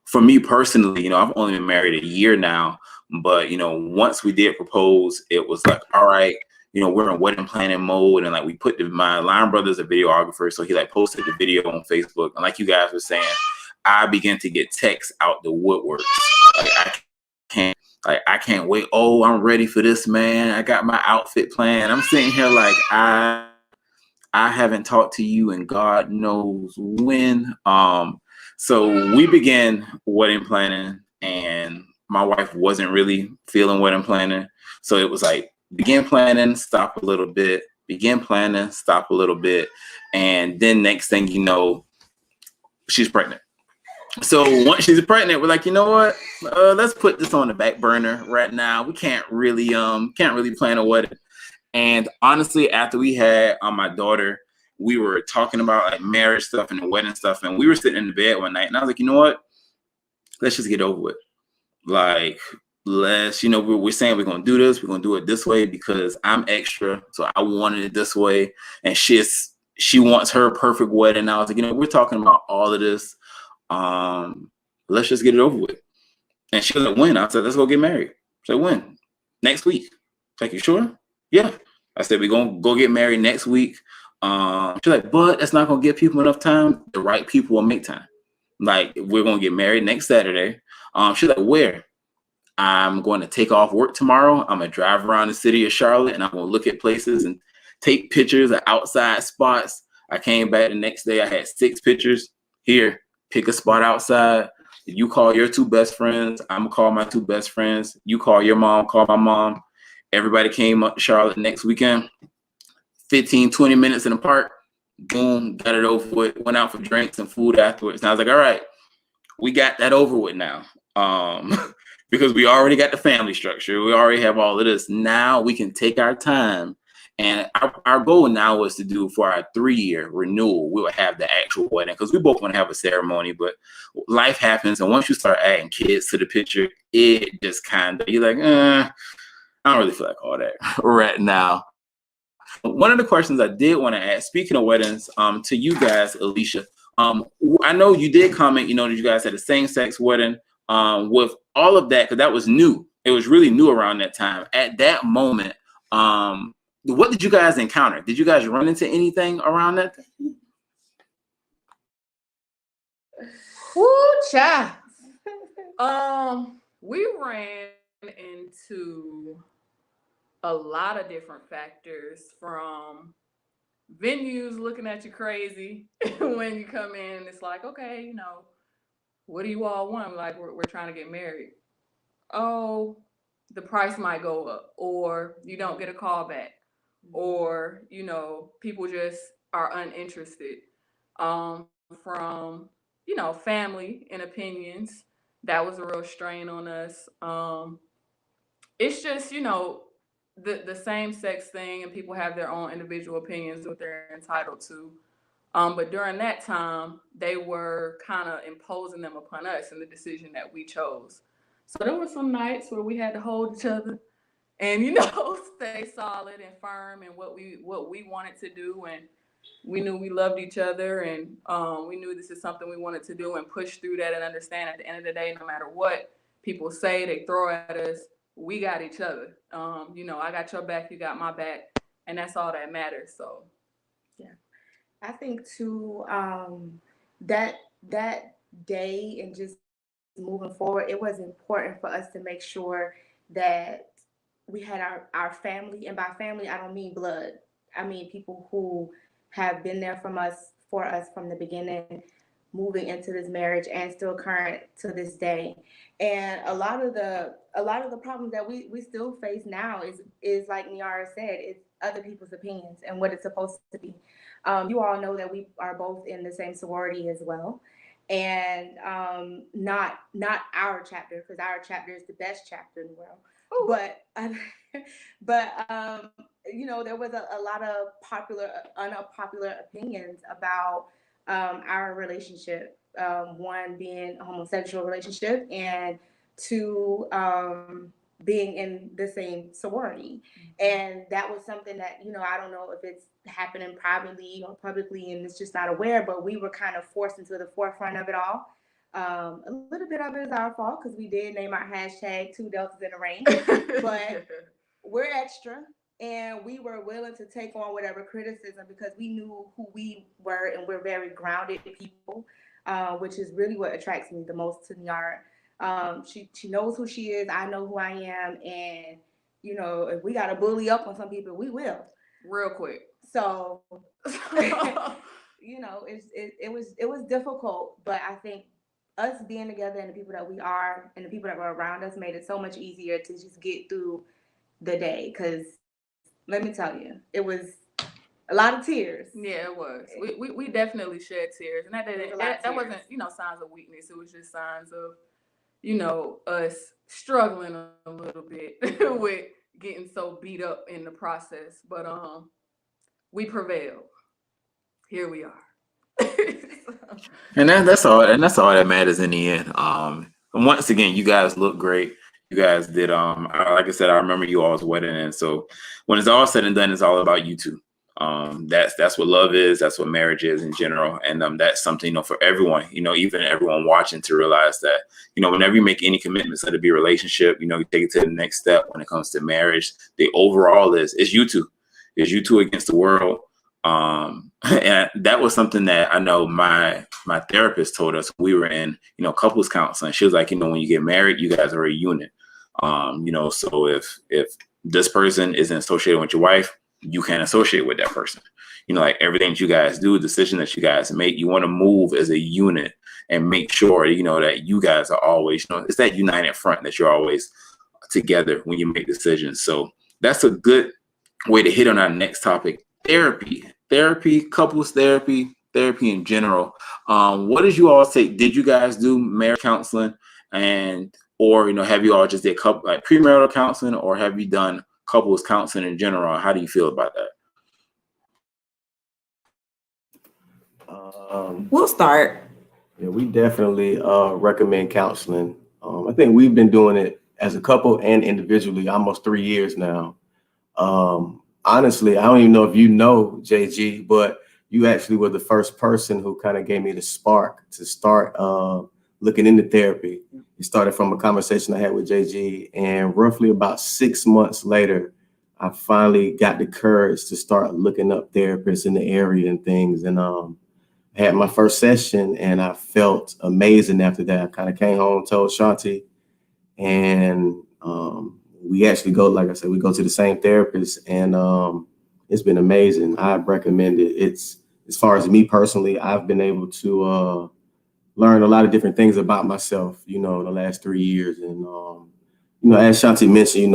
for me personally, I've only been married a year now, but, once we did propose, it was like, all right, we're in wedding planning mode. And like, we put my line brother's a videographer. So he like posted the video on Facebook. And like you guys were saying, I began to get texts out the woodwork. Like, I can't wait. Oh, I'm ready for this, man. I got my outfit planned. I'm sitting here like, I haven't talked to you in God knows when. So we began wedding planning, and my wife wasn't really feeling wedding planning. So it was like, begin planning, stop a little bit, begin planning, stop a little bit. And then next thing you know, she's pregnant. So once she's pregnant, we're like, you know what? Let's put this on the back burner right now. We can't really plan a wedding. And honestly, after we had my daughter, we were talking about like marriage stuff and the wedding stuff, and we were sitting in the bed one night, and I was like, you know what? Let's just get over it. Like, let's, we're saying we're gonna do this, we're gonna do it this way because I'm extra, so I wanted it this way, and she wants her perfect wedding. I was like, we're talking about all of this. Let's just get it over with. And she was like, when? I said, let's go get married. She said, when? Next week. Like, you sure? Yeah. I said, we're gonna go get married next week. She's like, but that's not gonna give people enough time. The right people will make time. Like, we're gonna get married next Saturday. She's like, where? I'm going to take off work tomorrow. I'm gonna drive around the city of Charlotte, and I'm gonna look at places and take pictures of outside spots. I came back the next day. I had 6 pictures. Here, pick a spot outside. You call your 2 best friends. I'm gonna call my 2 best friends. You call your mom, call my mom. Everybody came up to Charlotte next weekend. 15, 20 minutes in the park. Boom, got it over with. Went out for drinks and food afterwards. And I was like, all right, we got that over with now. Because we already got the family structure. We already have all of this. Now we can take our time. And our goal now was to do for our 3-year renewal, we would have the actual wedding, because we both want to have a ceremony, but life happens. And once you start adding kids to the picture, it just kind of, you're like, I don't really feel like all that right now. One of the questions I did want to ask, speaking of weddings, to you guys, Alicia, I know you did comment, that you guys had a same-sex wedding. With all of that, because that was new. It was really new around that time. At that moment, what did you guys encounter? Did you guys run into anything around that? Woo, child. We ran into a lot of different factors, from venues looking at you crazy when you come in. It's like, okay, what do you all want? Like, we're trying to get married. Oh, the price might go up, or you don't get a call back, or people just are uninterested. From family and opinions, that was a real strain on us. It's just the same sex thing, and people have their own individual opinions, what they're entitled to. But during that time, they were kind of imposing them upon us in the decision that we chose. So there were some nights where we had to hold each other and, stay solid and firm in what we wanted to do. And we knew we loved each other, and we knew this is something we wanted to do and push through that and understand at the end of the day, no matter what people say, they throw at us, we got each other. I got your back, you got my back, and that's all that matters. So, yeah. I think too, that day and just moving forward, it was important for us to make sure that we had our family, and by family I don't mean blood. I mean people who have been there for us from the beginning, moving into this marriage and still current to this day. And a lot of the problems that we still face now is like Niara said, it's other people's opinions and what it's supposed to be. You all know that we are both in the same sorority as well, and not our chapter, because our chapter is the best chapter in the world. Ooh. But there was a lot of unpopular opinions about our relationship. One being a homosexual relationship, and two being in the same sorority. And that was something that, I don't know if it's happening privately or publicly and it's just not aware, but we were kind of forced into the forefront of it all. A little bit of it is our fault because we did name our hashtag 2 Deltas in a Ring, but we're extra and we were willing to take on whatever criticism because we knew who we were, and we're very grounded people, which is really what attracts me the most to Niara. She knows who she is. I know who I am, and if we got to bully up on some people, we will real quick. So it was difficult, but I think us being together and the people that we are and the people that were around us made it so much easier to just get through the day. Because let me tell you, it was a lot of tears. Yeah, it was. We definitely shed tears, and that wasn't signs of weakness. It was just signs of us struggling a little bit with getting so beat up in the process. But we prevailed. Here we are. And that's all that matters in the end. And once again, you guys look great. You guys did like I said, I remember you all's wedding, and so when it's all said and done, it's all about you two. That's what love is, that's what marriage is in general. And that's something, for everyone, even everyone watching, to realize that, whenever you make any commitments, let it be a relationship, you take it to the next step when it comes to marriage. The overall is you two. It's you two against the world. And that was something that I know my therapist told us. We were in, couples counseling. She was like, when you get married, you guys are a unit. So if this person isn't associated with your wife, you can't associate with that person. Like everything that you guys do, decision that you guys make, you want to move as a unit and make sure, that you guys are always, it's that united front that you're always together when you make decisions. So that's a good way to hit on our next topic: therapy, couples therapy in general. What did you all take? Did you guys do marriage counseling, or have you all just did couple like premarital counseling, or have you done couples counseling in general? How do you feel about that? We'll start. Yeah, we definitely recommend counseling. I think we've been doing it as a couple and individually almost 3 years now. Honestly, I don't even know if you know, JG, but you actually were the first person who kind of gave me the spark to start looking into therapy. It started from a conversation I had with JG, and roughly about 6 months later, I finally got the courage to start looking up therapists in the area and things. And I had my first session, and I felt amazing after that. I kind of came home, told Shanti, and we actually go, like I said, we go to the same therapist, and it's been amazing. I recommend it. It's, as far as me personally, I've been able to learn a lot of different things about myself, the last 3 years. And, as Shanti mentioned,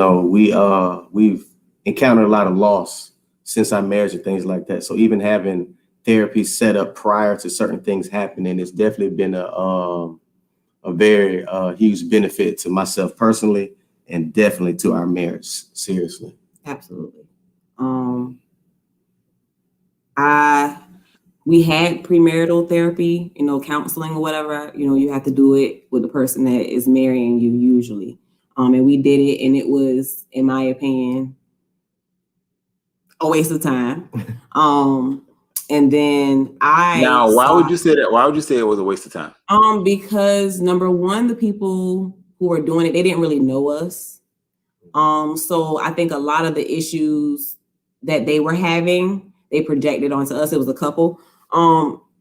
we've encountered a lot of loss since our marriage and things like that. So even having therapy set up prior to certain things happening, it's definitely been a very huge benefit to myself personally, and definitely to our marriage. Seriously. Absolutely. I we had premarital therapy, counseling or whatever. You have to do it with the person that is marrying you usually. And we did it, and it was, in my opinion, a waste of time. And then Now, why would you say that? Why would you say it was a waste of time? Because number one, the people who were doing it, they didn't really know us. So I think a lot of the issues that they were having, they projected onto us. It was a couple.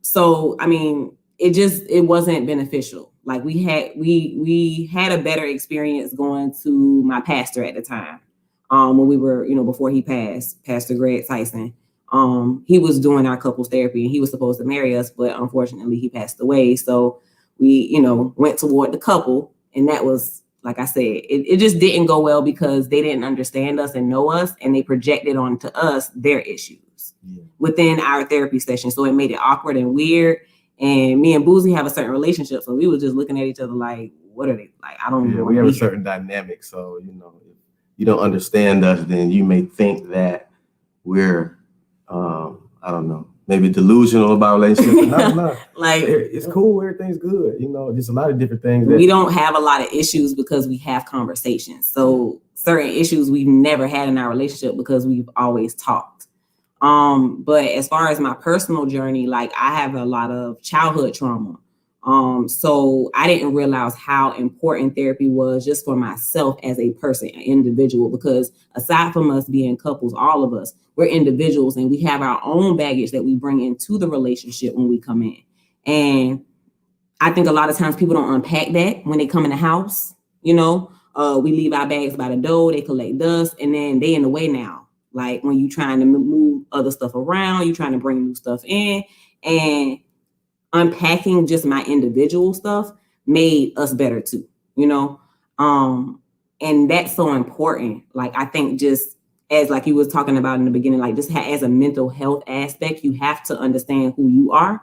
So I mean, it wasn't beneficial. Like we had a better experience going to my pastor at the time. When we were, before he passed, Pastor Greg Tyson. He was doing our couples therapy, and he was supposed to marry us, but unfortunately he passed away. So we, went toward the couple, and that was, like I said, it just didn't go well because they didn't understand us and know us, and they projected onto us their issues within our therapy session. So it made it awkward and weird. And me and Boozy have a certain relationship, so we were just looking at each other like, what are they like? I don't know. We have a certain dynamic. So, if you don't understand us, then you may think that we're, I don't know, maybe delusional about relationships. No. Like, it's cool. Everything's good. There's a lot of different things. We don't have a lot of issues because we have conversations. So certain issues we've never had in our relationship because we've always talked. But as far as my personal journey, like I have a lot of childhood trauma. So I didn't realize how important therapy was just for myself as a person, an individual, because aside from us being couples, all of us, we're individuals, and we have our own baggage that we bring into the relationship when we come in. And I think a lot of times people don't unpack that when they come in the house. We leave our bags by the door, they collect dust, and then they in the way now. Like when you're trying to move other stuff around, you're trying to bring new stuff in, and unpacking just my individual stuff made us better too, and that's so important. Like, I think just as like you was talking about in the beginning, like just as a mental health aspect, you have to understand who you are.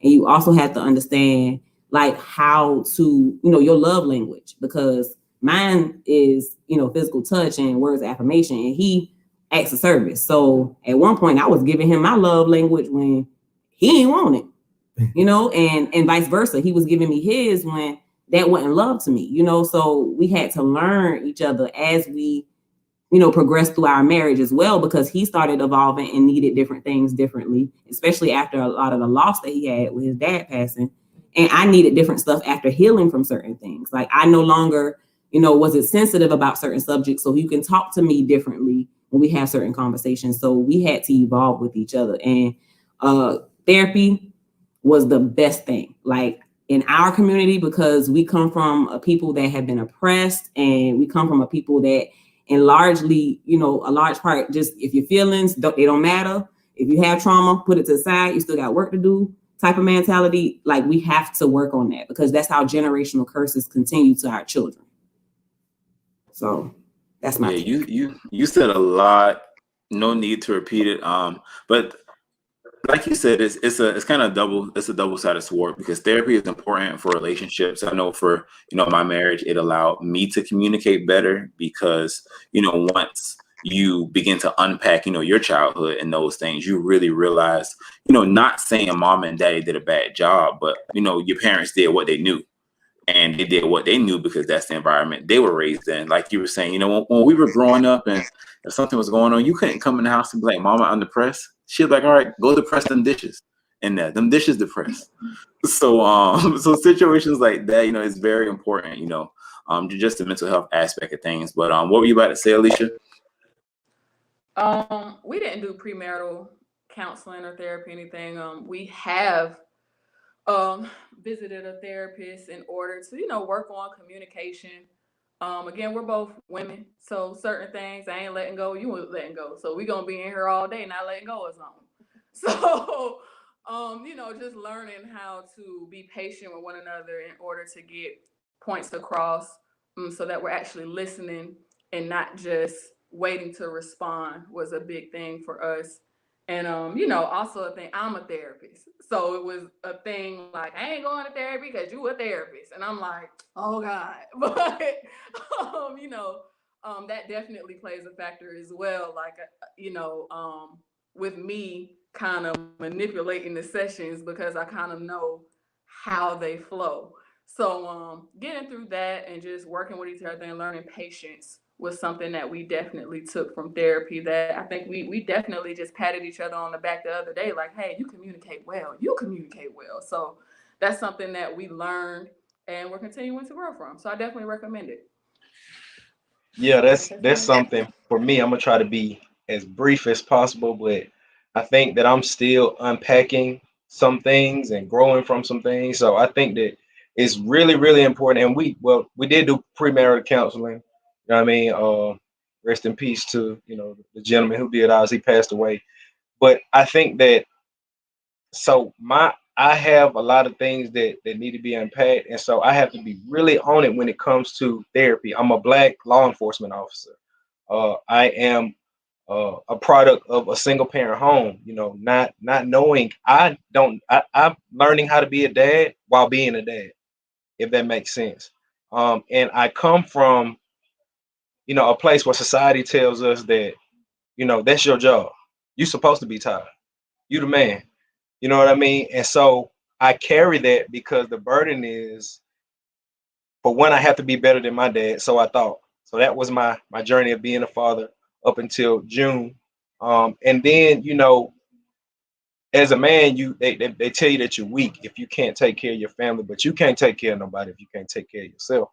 And you also have to understand like how to, your love language, because mine is, physical touch and words of affirmation, and he acts of service. So at one point I was giving him my love language when he didn't want it. And vice versa. He was giving me his when that wasn't love to me, so we had to learn each other as we, progressed through our marriage as well, because he started evolving and needed different things differently, especially after a lot of the loss that he had with his dad passing. And I needed different stuff after healing from certain things. Like I no longer, wasn't sensitive about certain subjects. So you can talk to me differently when we have certain conversations. So we had to evolve with each other. And therapy was the best thing, like in our community, because we come from a people that have been oppressed, and we come from a people that, and largely, a large part, just if your feelings they don't matter. If you have trauma, put it to the side. You still got work to do. Type of mentality. Like we have to work on that, because that's how generational curses continue to our children. So that's my take. You said a lot. No need to repeat it. But like you said, it's a double-sided sword, because therapy is important for relationships. I know for my marriage, it allowed me to communicate better, because once you begin to unpack your childhood and those things, you really realize not saying mom and daddy did a bad job, but your parents did what they knew. And they did what they knew because that's the environment they were raised in. Like you were saying, when we were growing up and if something was going on, you couldn't come in the house and be like, Mama, I'm depressed. She'd be like, all right, go depress them dishes. And them dishes depressed. So so situations like that, is very important, just the mental health aspect of things. But what were you about to say, Alicia? We didn't do premarital counseling or therapy, anything. We have visited a therapist in order to work on communication. Again, we're both women, so certain things I ain't letting go, you ain't letting go, so we gonna be in here all day not letting go of something. So just learning how to be patient with one another in order to get points across, so that we're actually listening and not just waiting to respond was a big thing for us. And also a thing, I'm a therapist. So it was a thing like, I ain't going to therapy because you a therapist. And I'm like, oh God. But that definitely plays a factor as well. Like, with me, kind of manipulating the sessions because I kind of know how they flow. So getting through that and just working with each other and learning patience was something that we definitely took from therapy, that I think we definitely just patted each other on the back the other day, like, hey, you communicate well, you communicate well. So that's something that we learned and we're continuing to grow from. So I definitely recommend it. Yeah, that's something for me. I'm gonna try to be as brief as possible, but I think that I'm still unpacking some things and growing from some things. So I think that it's really, really important. And we did do premarital counseling. You know what I mean? Rest in peace to, the gentleman who did ours. He passed away. But I think that so my I have a lot of things that need to be unpacked, and so I have to be really on it when it comes to therapy. I'm a black law enforcement officer. I am a product of a single parent home. Not knowing I'm learning how to be a dad while being a dad, if that makes sense. And I come from a place where society tells us that that's your job. You're supposed to be tired. You the man. You know what I mean? And so I carry that because the burden is, for one, I have to be better than my dad. So I thought. So that was my journey of being a father up until June. And then, as a man, they tell you that you're weak if you can't take care of your family, but you can't take care of nobody if you can't take care of yourself.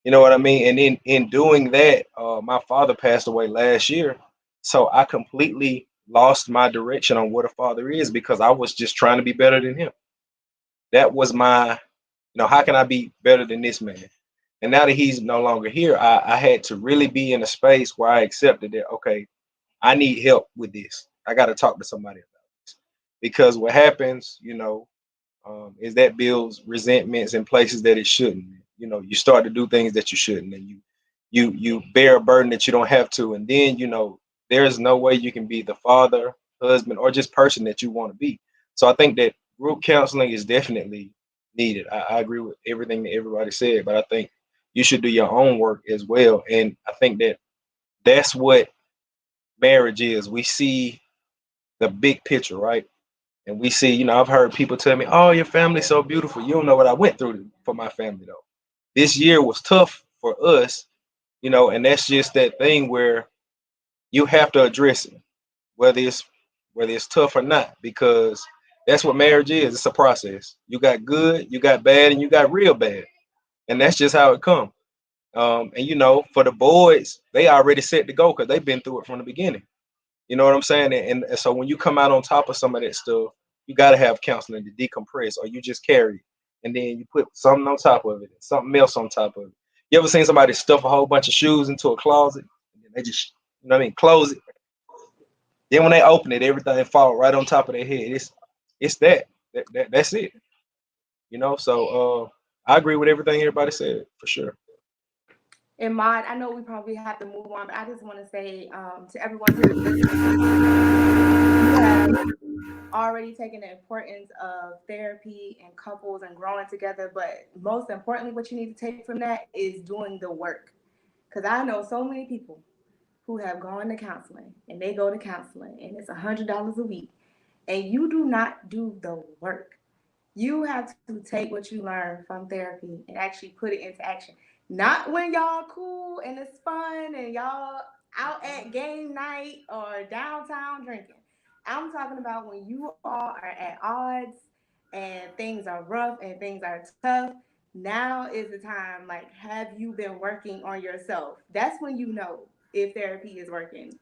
You know what I mean? And in doing that, my father passed away last year. So I completely lost my direction on what a father is because I was just trying to be better than him. That was how can I be better than this man? And now that he's no longer here, I had to really be in a space where I accepted that, okay, I need help with this. I got to talk to somebody about this. Because what happens, is that builds resentments in places that it shouldn't. You start to do things that you shouldn't, and you bear a burden that you don't have to, and then there's no way you can be the father, husband, or just person that you want to be. So I think that group counseling is definitely needed. I agree with everything that everybody said, but I think you should do your own work as well. And I think that that's what marriage is. We see the big picture, right? And we see, I've heard people tell me, "Oh, your family's so beautiful." You don't know what I went through for my family, though. This year was tough for us, and that's just that thing where you have to address it, whether it's tough or not, because that's what marriage is. It's a process. You got good, you got bad, and you got real bad, and that's just how it comes. And for the boys, they already set to go because they've been through it from the beginning. You know what I'm saying? And so when you come out on top of some of that stuff, you got to have counseling to decompress, or you just carry it. And then you put something on top of it, something else on top of it. You ever seen somebody stuff a whole bunch of shoes into a closet, and then they just, close it? Then when they open it, everything fall right on top of their head. It's that's it. So I agree with everything everybody said, for sure. And Maud, I know we probably have to move on, but I just want to say to everyone who is listening, you have already taken the importance of therapy and couples and growing together. But most importantly, what you need to take from that is doing the work. Because I know so many people who have gone to counseling and they go to counseling and it's $100 a week and you do not do the work. You have to take what you learn from therapy and actually put it into action. Not when y'all cool and it's fun and y'all out at game night or downtown drinking. I'm talking about when you all are at odds and things are rough and things are tough. Now is the time. Like, have you been working on yourself? That's when you know if therapy is working.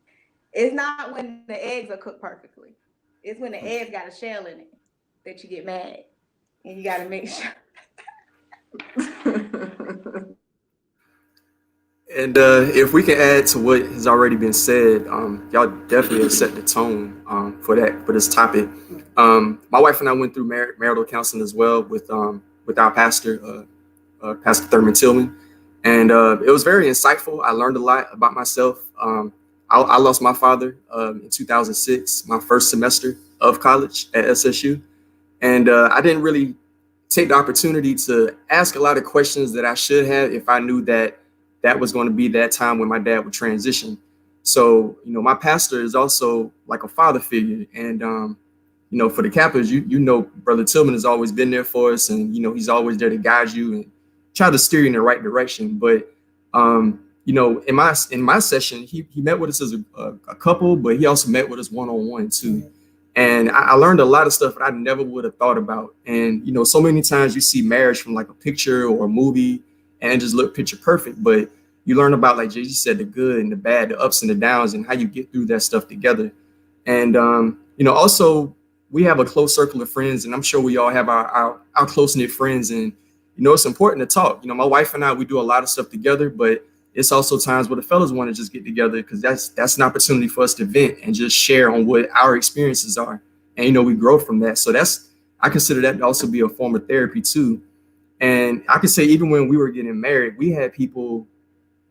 It's not when the eggs are cooked perfectly. It's when the eggs got a shell in it that you get mad. And you got to make sure. And if we can add to what has already been said, y'all definitely have set the tone for this topic. My wife and I went through marital counseling as well with our pastor, Pastor Thurman Tillman, and it was very insightful. I learned a lot about myself. I lost my father in 2006, my first semester of college at SSU, and I didn't really take the opportunity to ask a lot of questions that I should have if I knew that that was going to be that time when my dad would transition. So, my pastor is also like a father figure. And for the Kappas, Brother Tillman has always been there for us, and he's always there to guide you and try to steer you in the right direction. But in my session, he met with us as a couple, but he also met with us one-on-one too. And I learned a lot of stuff that I never would have thought about. And so many times you see marriage from like a picture or a movie and it just look picture perfect, but you learn about, like JG said, the good and the bad, the ups and the downs, and how you get through that stuff together. And also we have a close circle of friends, and I'm sure we all have our close-knit friends, and it's important to talk. My wife and I, we do a lot of stuff together, but it's also times where the fellas want to just get together, because that's an opportunity for us to vent and just share on what our experiences are, and we grow from that. So I consider that to also be a form of therapy too. And I could say even when we were getting married, we had people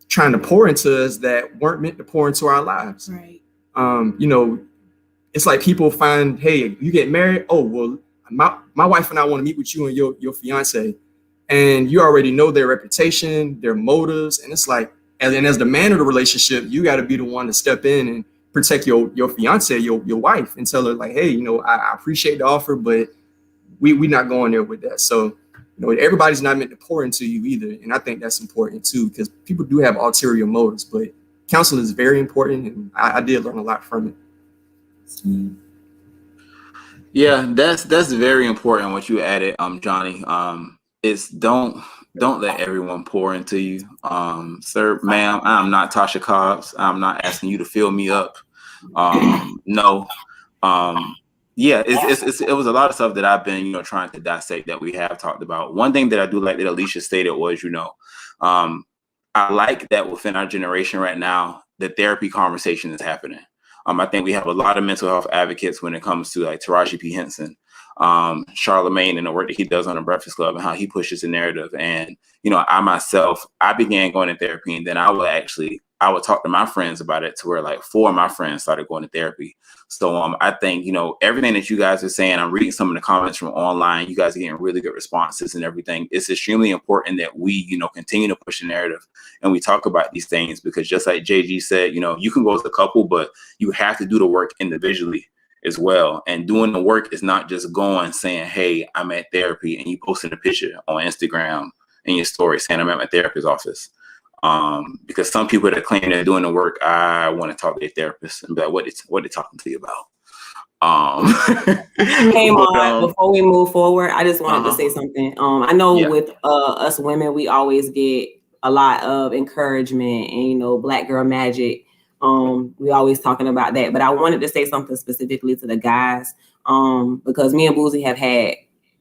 trying to pour into us that weren't meant to pour into our lives. Right. It's like people find, hey, you get married. Oh, well, my wife and I want to meet with you and your fiance. And you already know their reputation, their motives. And it's like, and as the man of the relationship, you got to be the one to step in and protect your fiance, your wife, and tell her like, hey, I appreciate the offer, but we not going there with that. So, everybody's not meant to pour into you either. And I think that's important too, because people do have ulterior motives, but counsel is very important. And I did learn a lot from it. Yeah, that's very important what you added, Johnny. Is don't let everyone pour into you. Sir, ma'am, I'm not Tasha Cobbs. I'm not asking you to fill me up. No. Yeah, it was a lot of stuff that I've been, trying to dissect that we have talked about. One thing that I do like that Alicia stated was, I like that within our generation right now, the therapy conversation is happening. I think we have a lot of mental health advocates when it comes to like Taraji P. Henson, Charlemagne, and the work that he does on the Breakfast Club and how he pushes the narrative. And, I began going to therapy, and then I would talk to my friends about it, to where like 4 of my friends started going to therapy. So I think, everything that you guys are saying, I'm reading some of the comments from online. You guys are getting really good responses and everything. It's extremely important that we, continue to push the narrative and we talk about these things, because just like JG said, you can go as a couple, but you have to do the work individually as well. And doing the work is not just going saying, hey, I'm at therapy, and you posting a picture on Instagram in your story saying I'm at my therapist's office. Because some people that claim they're doing the work, I want to talk to their therapist and be like, what they talking to you about? Hey, Mark, before we move forward, I just wanted to say something. I know with us women, we always get a lot of encouragement and, Black girl magic. We always talking about that, but I wanted to say something specifically to the guys, because me and Boozy have had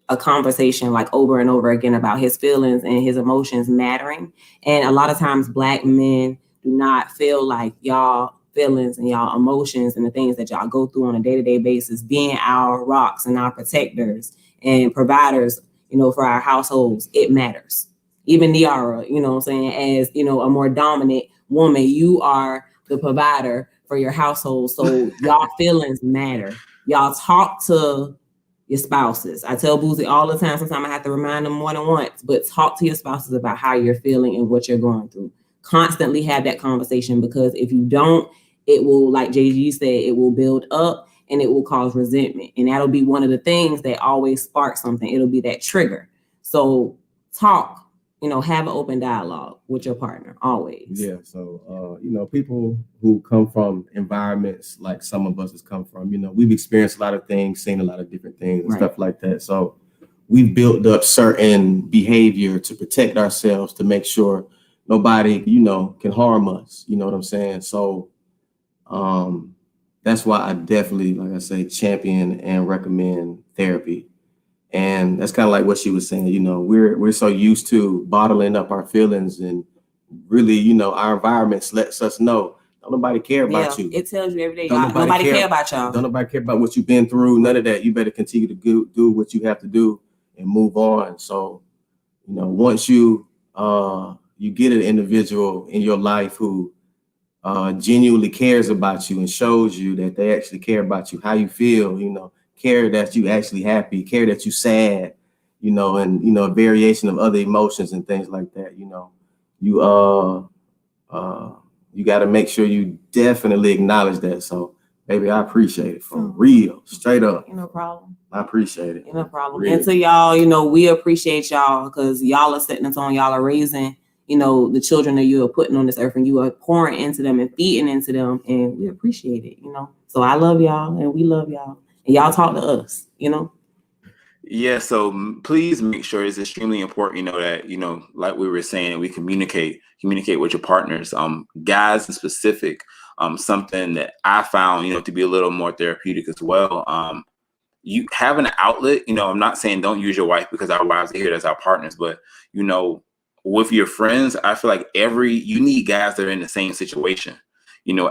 a conversation like over and over again about his feelings and his emotions mattering. And a lot of times Black men do not feel like y'all feelings and y'all emotions and the things that y'all go through on a day-to-day basis, being our rocks and our protectors and providers, for our households, it matters. Even Niara, as, a more dominant woman, you are the provider for your household. So y'all feelings matter. Y'all talk to your spouses. I tell Boozy all the time, sometimes I have to remind them more than once, but talk to your spouses about how you're feeling and what you're going through. Constantly have that conversation, because if you don't, it will, like JG said, it will build up and it will cause resentment. And that'll be one of the things that always sparks something. It'll be that trigger. So talk, have an open dialogue with your partner always. Yeah. So, people who come from environments like some of us has come from, we've experienced a lot of things, seen a lot of different things and stuff like that. So we've built up certain behavior to protect ourselves, to make sure nobody, can harm us. You know what I'm saying? So that's why I definitely, like I say, champion and recommend therapy. And that's kind of like what she was saying, we're so used to bottling up our feelings, and really, our environments lets us know, don't nobody care about you. It tells you every day, nobody care about y'all. Don't nobody care about what you've been through, none of that. You better continue to do what you have to do and move on. So, once you get an individual in your life who genuinely cares about you and shows you that they actually care about you, how you feel, care that you actually happy, care that you sad, and a variation of other emotions and things like that. You got to make sure you definitely acknowledge that. So Baby, I appreciate it for real, straight up. No problem. I appreciate it. No problem. Really. And to y'all, we appreciate y'all because y'all are setting the tone. Y'all are raising, the children that you are putting on this earth, and you are pouring into them and feeding into them, and we appreciate it. So I love y'all, and we love y'all, and y'all talk to us. Yeah, so please make sure it's extremely important, that, like we were saying, we communicate with your partners, guys in specific, something that I found, to be a little more therapeutic as well. You have an outlet, I'm not saying don't use your wife because our wives are here as our partners, but, with your friends, I feel like you need guys that are in the same situation,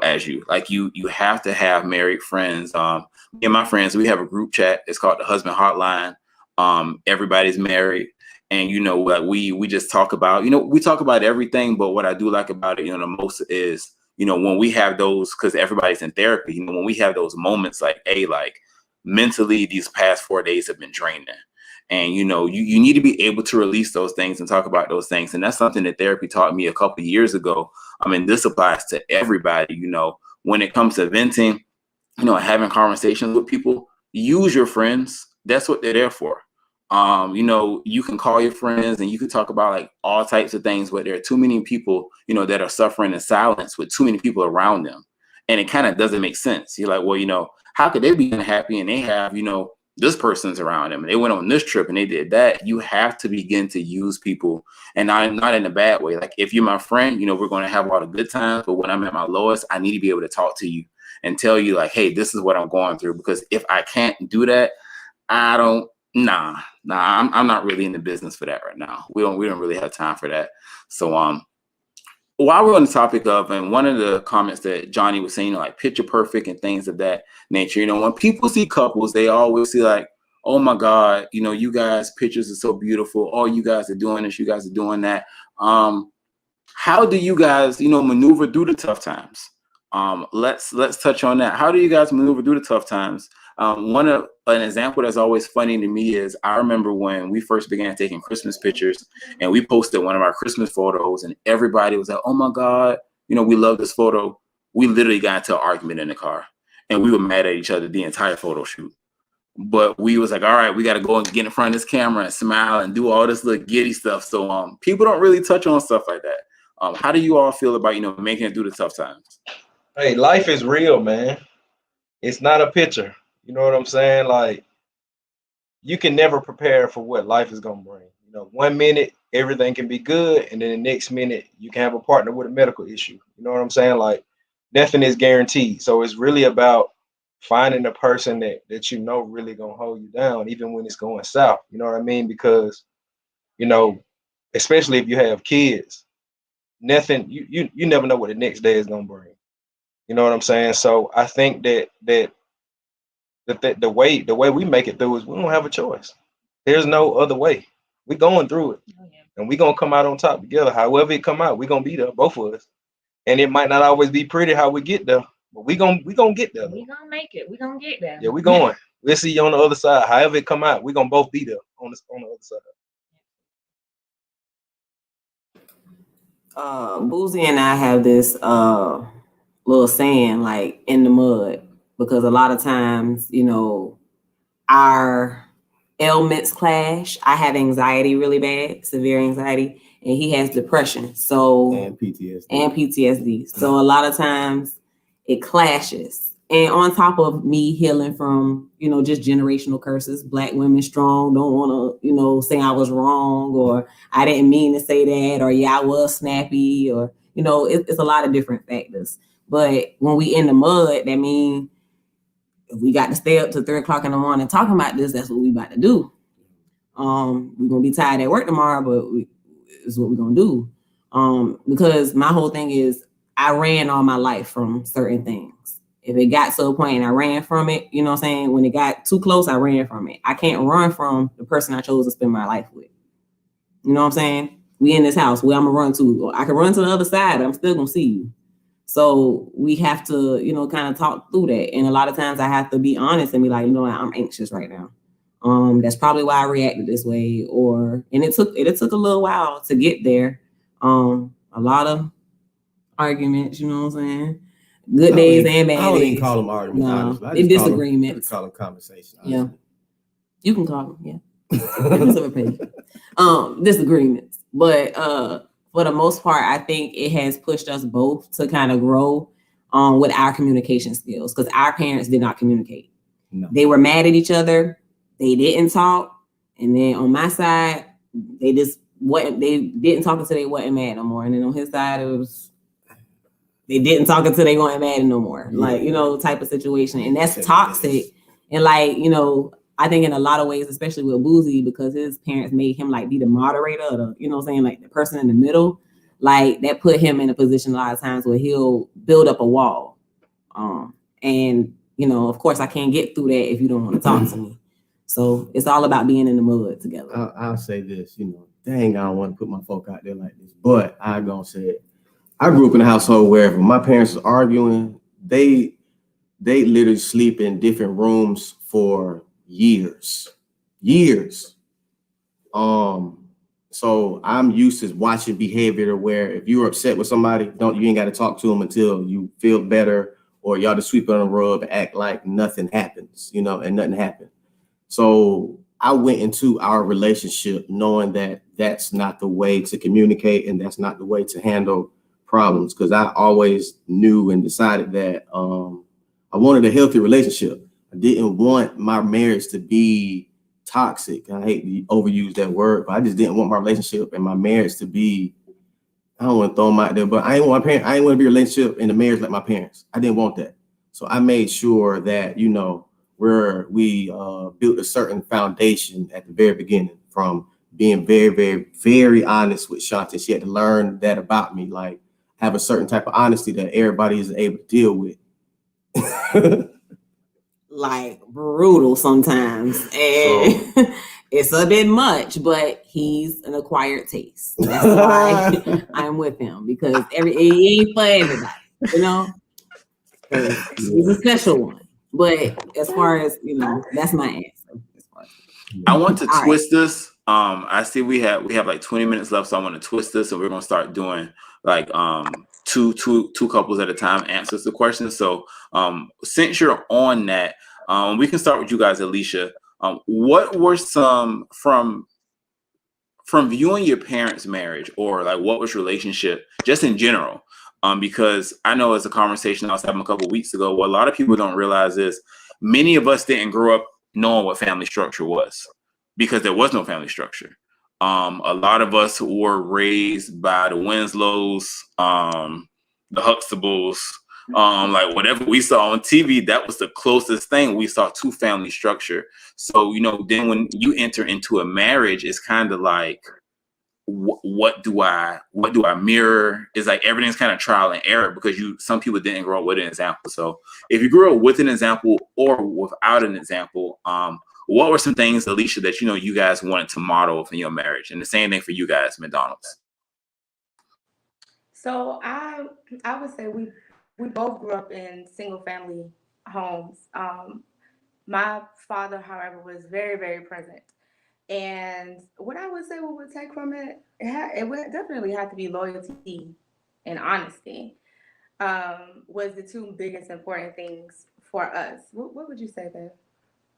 as you. Like you have to have married friends. Me and my friends, we have a group chat. It's called the Husband Hotline. Everybody's married, and what we just talk about. We talk about everything, but what I do like about it, the most is, when we have those, because everybody's in therapy. When we have those moments, like mentally, these past 4 days have been draining. And, you need to be able to release those things and talk about those things. And that's something that therapy taught me a couple of years ago. I mean, this applies to everybody, when it comes to venting, having conversations with people, use your friends. That's what they're there for. You can call your friends and you can talk about like all types of things, but there are too many people, that are suffering in silence with too many people around them. And it kind of doesn't make sense. You're like, well, how could they be unhappy and they have, this person's around them and they went on this trip and they did that? You have to begin to use people, and not in a bad way. Like if you're my friend, we're going to have all the good times, but when I'm at my lowest, I need to be able to talk to you and tell you like, hey, this is what I'm going through. Because if I can't do that, I'm not really in the business for that right now. We don't really have time for that. So while we're on the topic of, and one of the comments that Johnny was saying, like picture perfect and things of that nature, when people see couples, they always see like, oh my God, you guys' pictures are so beautiful. Oh, you guys are doing this, you guys are doing that. How do you guys, maneuver through the tough times? Let's touch on that. How do you guys maneuver through the tough times? An example that's always funny to me is I remember when we first began taking Christmas pictures and we posted one of our Christmas photos and everybody was like, oh my God, we love this photo. We literally got into an argument in the car and we were mad at each other the entire photo shoot. But we was like, all right, we got to go and get in front of this camera and smile and do all this little giddy stuff. So people don't really touch on stuff like that. How do you all feel about, making it through the tough times? Hey, life is real, man. It's not a picture. You know what I'm saying? Like, you can never prepare for what life is going to bring. 1 minute, everything can be good. And then the next minute, you can have a partner with a medical issue. You know what I'm saying? Like, nothing is guaranteed. So it's really about finding a person that really going to hold you down, even when it's going south. You know what I mean? Because, especially if you have kids, nothing, you never know what the next day is going to bring. You know what I'm saying? So I think that the way we make it through is we don't have a choice. There's no other way. We're going through it, and we're gonna come out on top together. However it come out, we're gonna be there, both of us. And it might not always be pretty how we get there, but we gonna get there. We're gonna make it. We're gonna get there. Yeah, we're going. We'll see you on the other side. However it come out, we're gonna both be there on the other side. Boozy and I have this little saying, like, in the mud, because a lot of times, our ailments clash. I have anxiety really bad, severe anxiety, and he has depression. And PTSD. So a lot of times it clashes. And on top of me healing from, just generational curses, Black women strong, don't want to, say I was wrong, or I didn't mean to say that, or yeah, I was snappy, or, it's a lot of different factors. But when we in the mud, that means if we got to stay up till 3 o'clock in the morning talking about this, that's what we about to do. We're gonna be tired at work tomorrow, but it's what we're gonna do. Because my whole thing is I ran all my life from certain things. If it got to a point and I ran from it, you know what I'm saying? When it got too close, I ran from it. I can't run from the person I chose to spend my life with. You know what I'm saying? We in this house, where I'm gonna run to. I can run to the other side, but I'm still gonna see you. So we have to, kind of talk through that. And a lot of times I have to be honest and be like, I'm anxious right now. That's probably why I reacted this way. And it took a little while to get there. A lot of arguments, you know what I'm saying? Good days and bad days. I don't even call them arguments, honestly. They're disagreements. Call them conversations. Yeah. You can call them, yeah. Difference of opinion. Disagreements. But for the most part, I think it has pushed us both to kind of grow with our communication skills, because our parents did not communicate. No. They were mad at each other. They didn't talk. And then on my side, they didn't talk until they wasn't mad no more. And then on his side, it was they didn't talk until they weren't mad no more. Yeah. Like, type of situation. And that's toxic. And like, I think in a lot of ways, especially with Boozy, because his parents made him like be the moderator, or the, like the person in the middle, like that put him in a position a lot of times where he'll build up a wall. And, of course I can't get through that if you don't want to talk to me. So it's all about being in the mud together. I'll say this, dang, I don't want to put my folk out there like this, but I'm going to say it. I grew up in a household where if my parents was arguing, they literally sleep in different rooms for years. So I'm used to watching behavior where if you're upset with somebody, you ain't got to talk to them until you feel better, or y'all just sweep it on the rug and act like nothing happens, and nothing happened. So I went into our relationship knowing that that's not the way to communicate and that's not the way to handle problems, because I always knew and decided that I wanted a healthy relationship. I didn't want my marriage to be toxic. I hate to overuse that word, but I just didn't want my relationship and my marriage to be, I don't want to throw them out there, but I didn't want to be a relationship in a marriage like my parents. I didn't want that. So I made sure that, we built a certain foundation at the very beginning, from being very, very, very honest with Shanti. She had to learn that about me, like have a certain type of honesty that everybody is able to deal with. Like brutal sometimes, and it's a bit much, but he's an acquired taste. That's why I'm with him, because it ain't for everybody, he's a special one. But as far as that's my answer. I want to twist this. I see we have like 20 minutes left, so I want to twist this, and we're gonna start doing like two couples at a time answers the question. So since you're on that, we can start with you guys, Alicia. What were some from viewing your parents' marriage, or like what was your relationship just in general? Because I know as a conversation I was having a couple of weeks ago, what a lot of people don't realize is many of us didn't grow up knowing what family structure was, because there was no family structure. A lot of us were raised by the Winslows, the Huxtables, like whatever we saw on TV, that was the closest thing we saw to family structure. So, then when you enter into a marriage, it's kind of like, what do I mirror? It's like everything's kind of trial and error, because some people didn't grow up with an example. So if you grew up with an example or without an example, what were some things, Alicia, that you guys wanted to model in your marriage? And the same thing for you guys, McDonald's. So I would say we both grew up in single family homes. My father, however, was very, very present. And what I would say we would take from it, it would definitely have to be loyalty and honesty, was the two biggest important things for us. What would you say, Bev?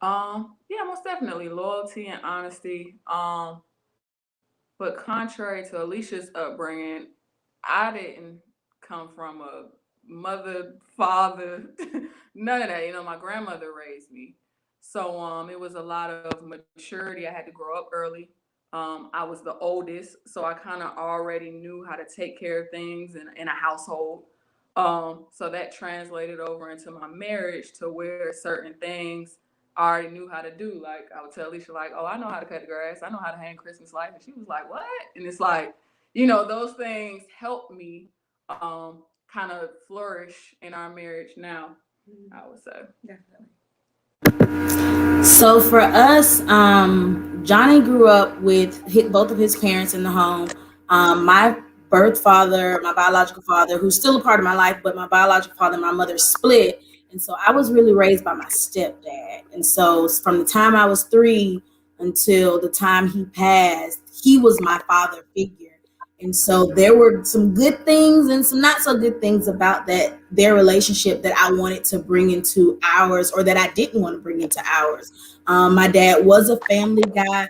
Yeah, most definitely loyalty and honesty. But contrary to Alicia's upbringing, I didn't come from a mother, father, none of that. My grandmother raised me. So it was a lot of maturity. I had to grow up early. I was the oldest, so I kind of already knew how to take care of things in a household. So that translated over into my marriage, to where certain things I already knew how to do. Like I would tell Alicia, like, oh, I know how to cut the grass. I know how to hang Christmas lights. And she was like, what? And it's like, those things helped me kind of flourish in our marriage now, I would say. Definitely. So for us, Johnny grew up with both of his parents in the home. My birth father, my biological father, who's still a part of my life, but my biological father and my mother split. And so I was really raised by my stepdad. And so from the time I was 3 until the time he passed, he was my father figure. And so there were some good things and some not so good things about their relationship that I wanted to bring into ours, or that I didn't want to bring into ours. My dad was a family guy.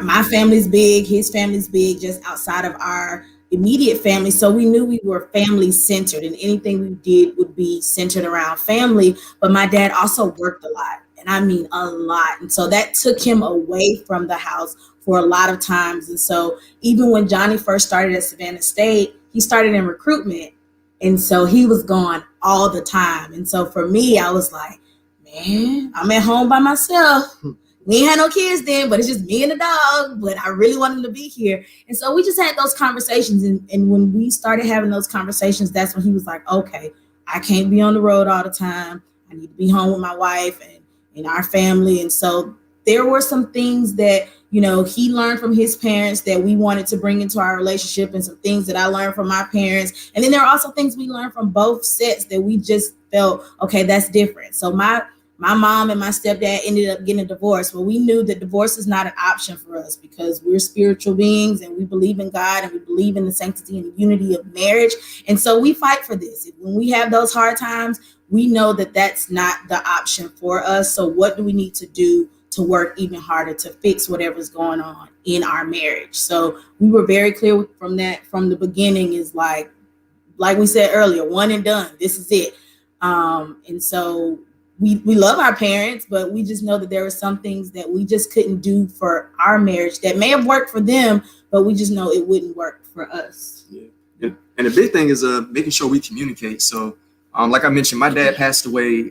My family's big, his family's big, just outside of our immediate family. So we knew we were family centered, and anything we did would be centered around family. But my dad also worked a lot, and I mean a lot. And so that took him away from the house for a lot of times. And so even when Johnny first started at Savannah State, he started in recruitment. And so he was gone all the time. And so for me, I was like, man, I'm at home by myself. We ain't had no kids then, but it's just me and the dog. But I really want him to be here. And so we just had those conversations. And when we started having those conversations, that's when he was like, okay, I can't be on the road all the time. I need to be home with my wife and our family. And so there were some things that, you know, he learned from his parents that we wanted to bring into our relationship, and some things that I learned from my parents. And then there are also things we learned from both sets that we just felt, okay, that's different. So my mom and my stepdad ended up getting a divorce. But we knew that divorce is not an option for us, because we're spiritual beings and we believe in God and we believe in the sanctity and the unity of marriage. And so we fight for this. When we have those hard times, we know that that's not the option for us. So what do we need to do to work even harder to fix whatever's going on in our marriage? So we were very clear from the beginning, is like we said earlier, one and done. This is it. And so we love our parents, but we just know that there were some things that we just couldn't do for our marriage that may have worked for them, but we just know it wouldn't work for us. Yeah. And the big thing is making sure we communicate. So like I mentioned, my dad passed away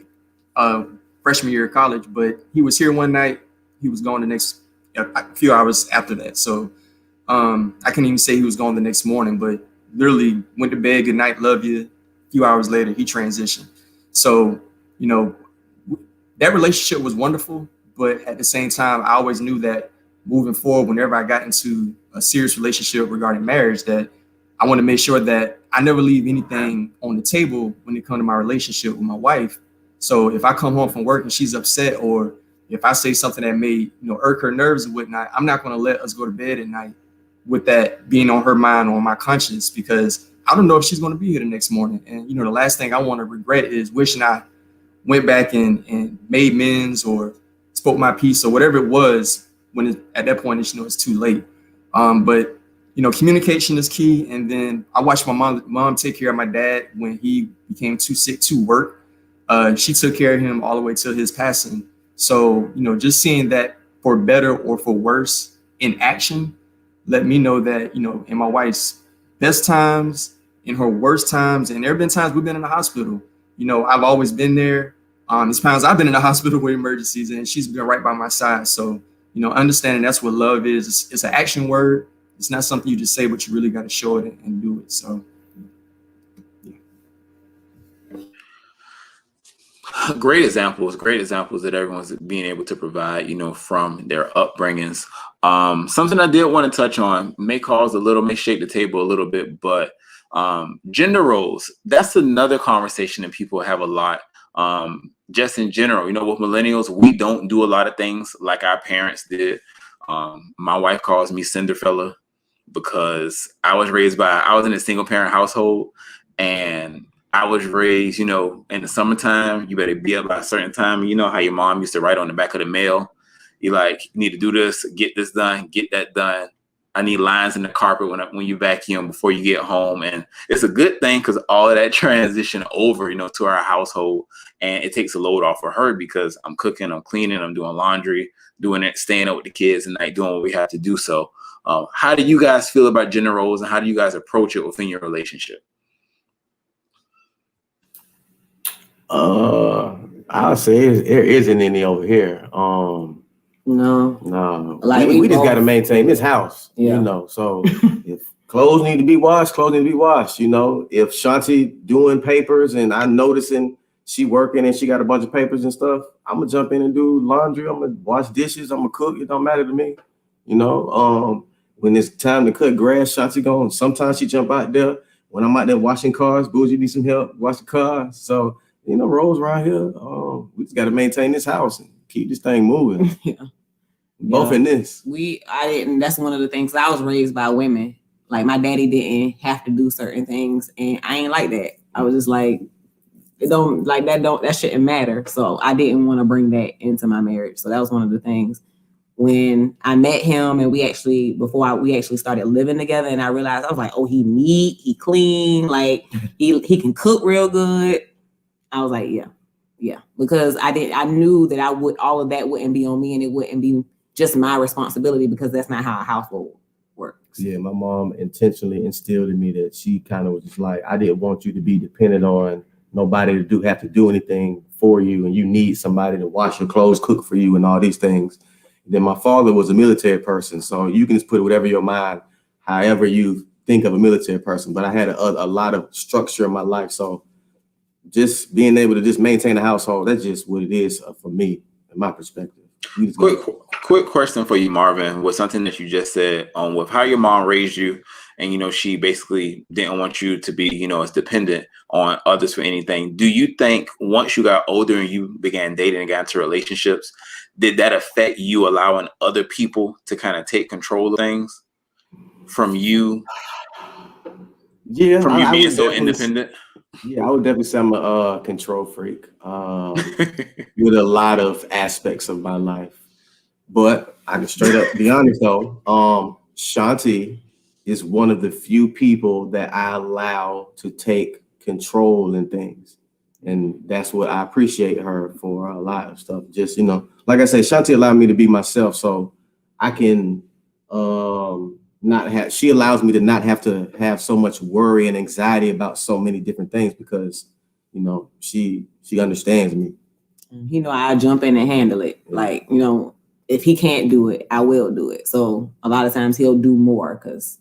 freshman year of college, but he was here one night. He was gone the next a few hours after that. So I can't even say he was gone the next morning, but literally went to bed, good night, love you. A few hours later, he transitioned. So, you know, that relationship was wonderful, but at the same time, I always knew that moving forward, whenever I got into a serious relationship regarding marriage, that I want to make sure that I never leave anything on the table when it comes to my relationship with my wife. So if I come home from work and she's upset, or if I say something that may, you know, irk her nerves and whatnot, I'm not going to let us go to bed at night with that being on her mind or on my conscience, because I don't know if she's going to be here the next morning. And, you know, the last thing I want to regret is wishing I went back and made amends or spoke my piece or whatever it was, when at that point, you know, it's too late. But, you know, communication is key. And then I watched my mom take care of my dad when he became too sick to work. She took care of him all the way till his passing. So, you know, just seeing that for better or for worse in action let me know that, you know, in my wife's best times, in her worst times, and there have been times we've been in the hospital, you know, I've always been there. There's times I've been in the hospital with emergencies and she's been right by my side. So, you know, understanding that's what love is. It's an action word. It's not something you just say, but you really got to show it and do it. So, great examples that everyone's being able to provide, you know, from their upbringings. Something I did want to touch on may shake the table a little bit, but gender roles, that's another conversation that people have a lot. Just in general, you know, with millennials, we don't do a lot of things like our parents did. My wife calls me Cinderfella because I was in a single parent household, and I was raised, you know, in the summertime, you better be up by a certain time. You know how your mom used to write on the back of the mail. You need to do this, get this done, get that done. I need lines in the carpet when you vacuum before you get home. And it's a good thing because all of that transition over, you know, to our household, and it takes a load off of her because I'm cooking, I'm cleaning, I'm doing laundry, doing it, staying up with the kids at night, doing what we have to do. So how do you guys feel about gender roles, and how do you guys approach it within your relationship? I'll say there isn't any over here. No. Like we just got to maintain this house, you know. So if clothes need to be washed, you know. If Shanti doing papers and I'm noticing she working and she got a bunch of papers and stuff, I'm gonna jump in and do laundry. I'm gonna wash dishes. I'm gonna cook. It don't matter to me, you know. When it's time to cut grass, Shanti gone. Sometimes she jump out there. When I'm out there washing cars, Bougie need some help wash the cars. So, you know, roles around here. We just got to maintain this house and keep this thing moving. Both in this. That's one of the things. I was raised by women, Like my daddy didn't have to do certain things, and I ain't like that. I was just like, that shouldn't matter. So I didn't want to bring that into my marriage. So that was one of the things when I met him, and we actually started living together, and I realized, I was like, oh, he neat, he clean, like he can cook real good. I was like, yeah, because I knew that all of that wouldn't be on me, and it wouldn't be just my responsibility, because that's not how a household works. Yeah, my mom intentionally instilled in me that she kind of was just like, I didn't want you to be dependent on nobody to have to do anything for you, and you need somebody to wash your clothes, cook for you, and all these things. Then my father was a military person, so you can just put whatever your mind, however you think of a military person. But I had a lot of structure in my life, so just being able to just maintain a household, that's just what it is for me, in my perspective. Quick question for you, Marvin, was something that you just said on with how your mom raised you, and she basically didn't want you to be as dependent on others for anything. Do you think once you got older and you began dating and got into relationships, did that affect you allowing other people to kind of take control of things from you? Yeah, from you I being would so definitely. independent? Yeah, I would definitely say I'm a control freak with a lot of aspects of my life. But I can straight up be honest though, Shanti is one of the few people that I allow to take control in things. And that's what I appreciate her for a lot of stuff. Just, like I said, Shanti allowed me to be myself. So I can not have, she allows me to not have to have so much worry and anxiety about so many different things because, she understands me. I jump in and handle it. Like, if he can't do it, I will do it. So a lot of times he'll do more because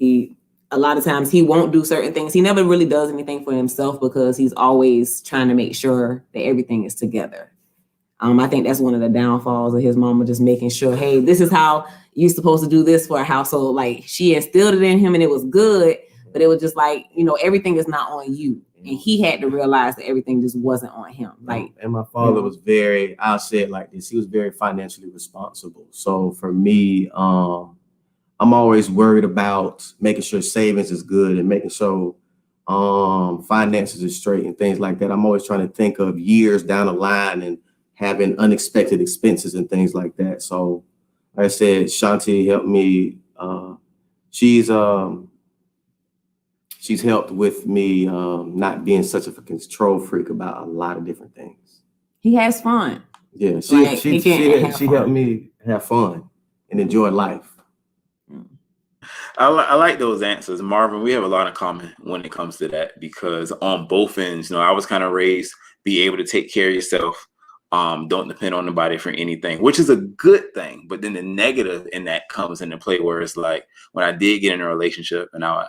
a lot of times he won't do certain things. He never really does anything for himself because he's always trying to make sure that everything is together. I think that's one of the downfalls of his mama, just making sure, hey, this is how you're supposed to do this for a household. Like she instilled it in him and it was good, but it was just like, everything is not on you. And he had to realize that everything just wasn't on him. Like, and my father was I'll say it like this, he was very financially responsible. So for me, I'm always worried about making sure savings is good and making sure finances is straight and things like that. I'm always trying to think of years down the line and having unexpected expenses and things like that. So like I said, Shanti helped me. She's helped with me not being such a control freak about a lot of different things. He has fun. Yeah, she helped me have fun and enjoy life. I like those answers, Marvin. We have a lot in common when it comes to that because on both ends, I was kind of raised be able to take care of yourself. Don't depend on nobody for anything, which is a good thing. But then the negative in that comes into play where it's like when I did get in a relationship and I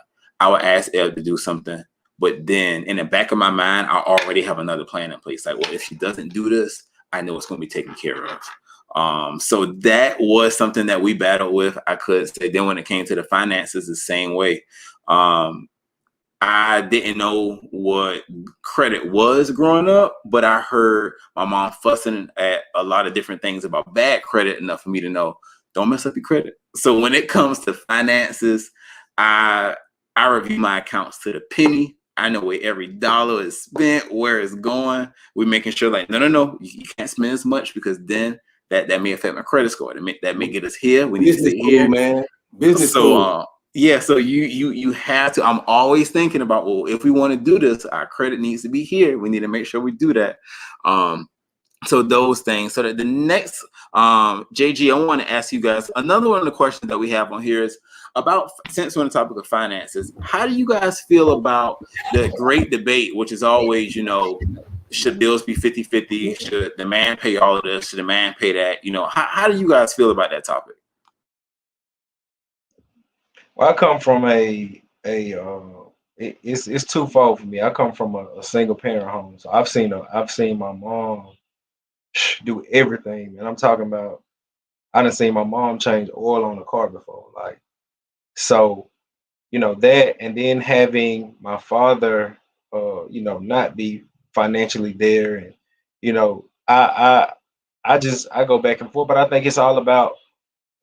would ask Elle to do something, but then in the back of my mind, I already have another plan in place. Like, well, if she doesn't do this, I know it's going to be taken care of. So that was something that we battled with, I could say. Then when it came to the finances, the same way. I didn't know what credit was growing up, but I heard my mom fussing at a lot of different things about bad credit enough for me to know, don't mess up your credit. So when it comes to finances, I review my accounts to the penny. I know where every dollar is spent, where it's going. We're making sure like, no, you can't spend as much because then that may affect my credit score. That may get us here. We need to sit here, man. Business school. Yeah, so you have to. I'm always thinking about, well, if we want to do this, our credit needs to be here. We need to make sure we do that. So those things. So that the next, JG, I want to ask you guys another one of the questions that we have on here is about, since we're on the topic of finances, how do you guys feel about the great debate, which is always, should bills be 50-50? Should the man pay all of this? Should the man pay that? How do you guys feel about that topic? Well, I come from it's twofold for me. I come from a single parent home, so I've seen my mom do everything, and I'm talking about I done seen my mom change oil on a car before, like so. That, and then having my father, not be financially there, and I go back and forth, but I think it's all about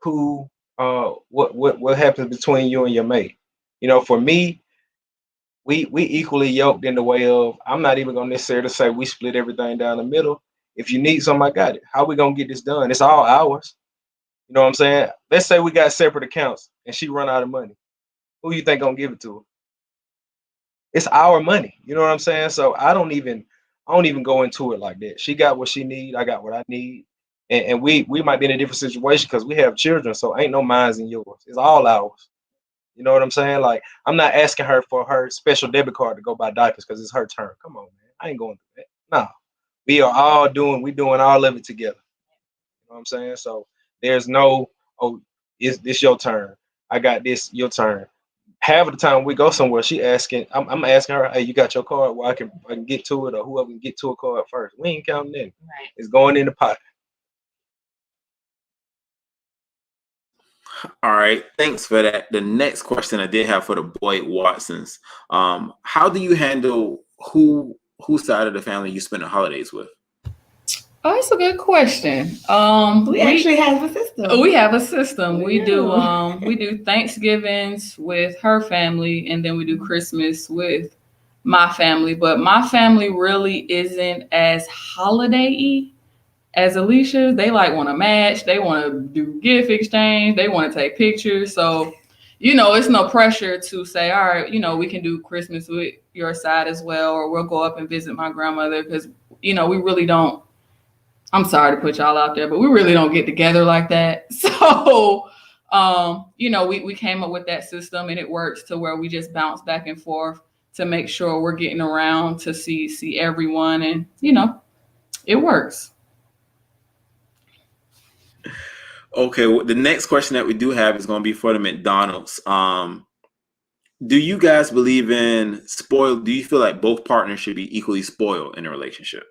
who what happens between you and your mate. You know, for me, we equally yoked in the way of I'm not even gonna necessarily say we split everything down the middle. If you need something, I got it. How we gonna get this done? It's all ours. You know what I'm saying? Let's say we got separate accounts and she run out of money. Who you think gonna give it to her? It's our money. You know what I'm saying? So I don't even go into it like that. She got what she need, I got what I need. And we might be in a different situation because we have children, so ain't no mines and yours. It's all ours. You know what I'm saying? Like I'm not asking her for her special debit card to go buy diapers because it's her turn. Come on, man. I ain't going through that. No. We doing all of it together. You know what I'm saying? So there's no, oh, is this your turn? I got this, your turn. Half of the time we go somewhere, I'm asking her, hey, you got your card where I can get to it, or whoever can get to a card first. We ain't counting in. Right. It's going in the pot. All right, thanks for that. The next question I did have for the Boyd Watsons. How do you handle whose side of the family you spend the holidays with? Oh, that's a good question. We actually have a system. We have a system. We do do. we do Thanksgivings with her family, and then we do Christmas with my family. But my family really isn't as holiday-y as Alicia. They like want to match. They want to do gift exchange. They want to take pictures. So, it's no pressure to say, all right, we can do Christmas with your side as well, or we'll go up and visit my grandmother because, we really don't. I'm sorry to put y'all out there, but we really don't get together like that. So, we came up with that system, and it works to where we just bounce back and forth to make sure we're getting around to see everyone, and it works. Okay, well, the next question that we do have is going to be for the McDonald's. Do you guys believe in spoiled? Do you feel like both partners should be equally spoiled in a relationship?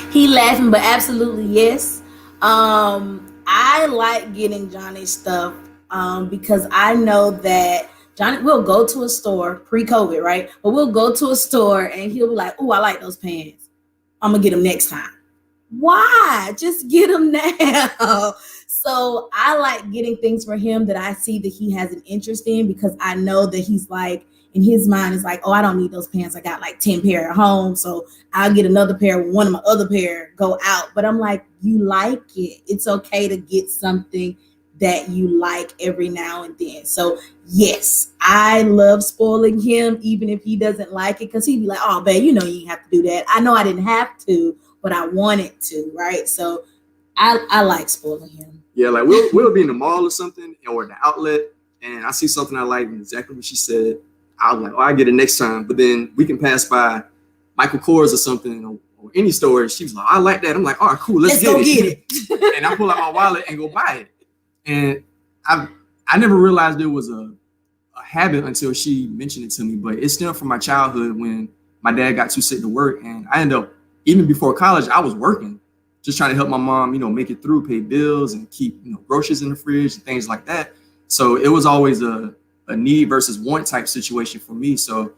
He laughing, but absolutely yes. I like getting Johnny stuff because I know that Johnny will go to a store pre-COVID, right? But we'll go to a store and he'll be like, "Oh, I like those pants. I'm gonna get them next time." Why? Just get them now. So I like getting things for him that I see that he has an interest in because I know that he's like, in his mind, is like, oh, I don't need those pants. I got like 10 pair at home. So I'll get another pair when one of my other pair go out. But I'm like, you like it. It's okay to get something that you like every now and then. So yes, I love spoiling him, even if he doesn't like it, because he'd be like, oh, babe, you didn't have to do that. I know I didn't have to, but I wanted to, right? So I like spoiling him. Yeah, like we'll be in the mall or something, or the outlet, and I see something I like, and exactly what she said. I'll like, oh, I get it next time. But then we can pass by Michael Kors or something, or any store, and she's like, I like that. I'm like, all right, cool, let's go get it. And I pull out my wallet and go buy it. And I never realized it was a habit until she mentioned it to me, but it stemmed from my childhood when my dad got too sick to work, and I ended up, even before college, I was working, just trying to help my mom, make it through, pay bills, and keep groceries in the fridge and things like that. So it was always a need versus want type situation for me. So,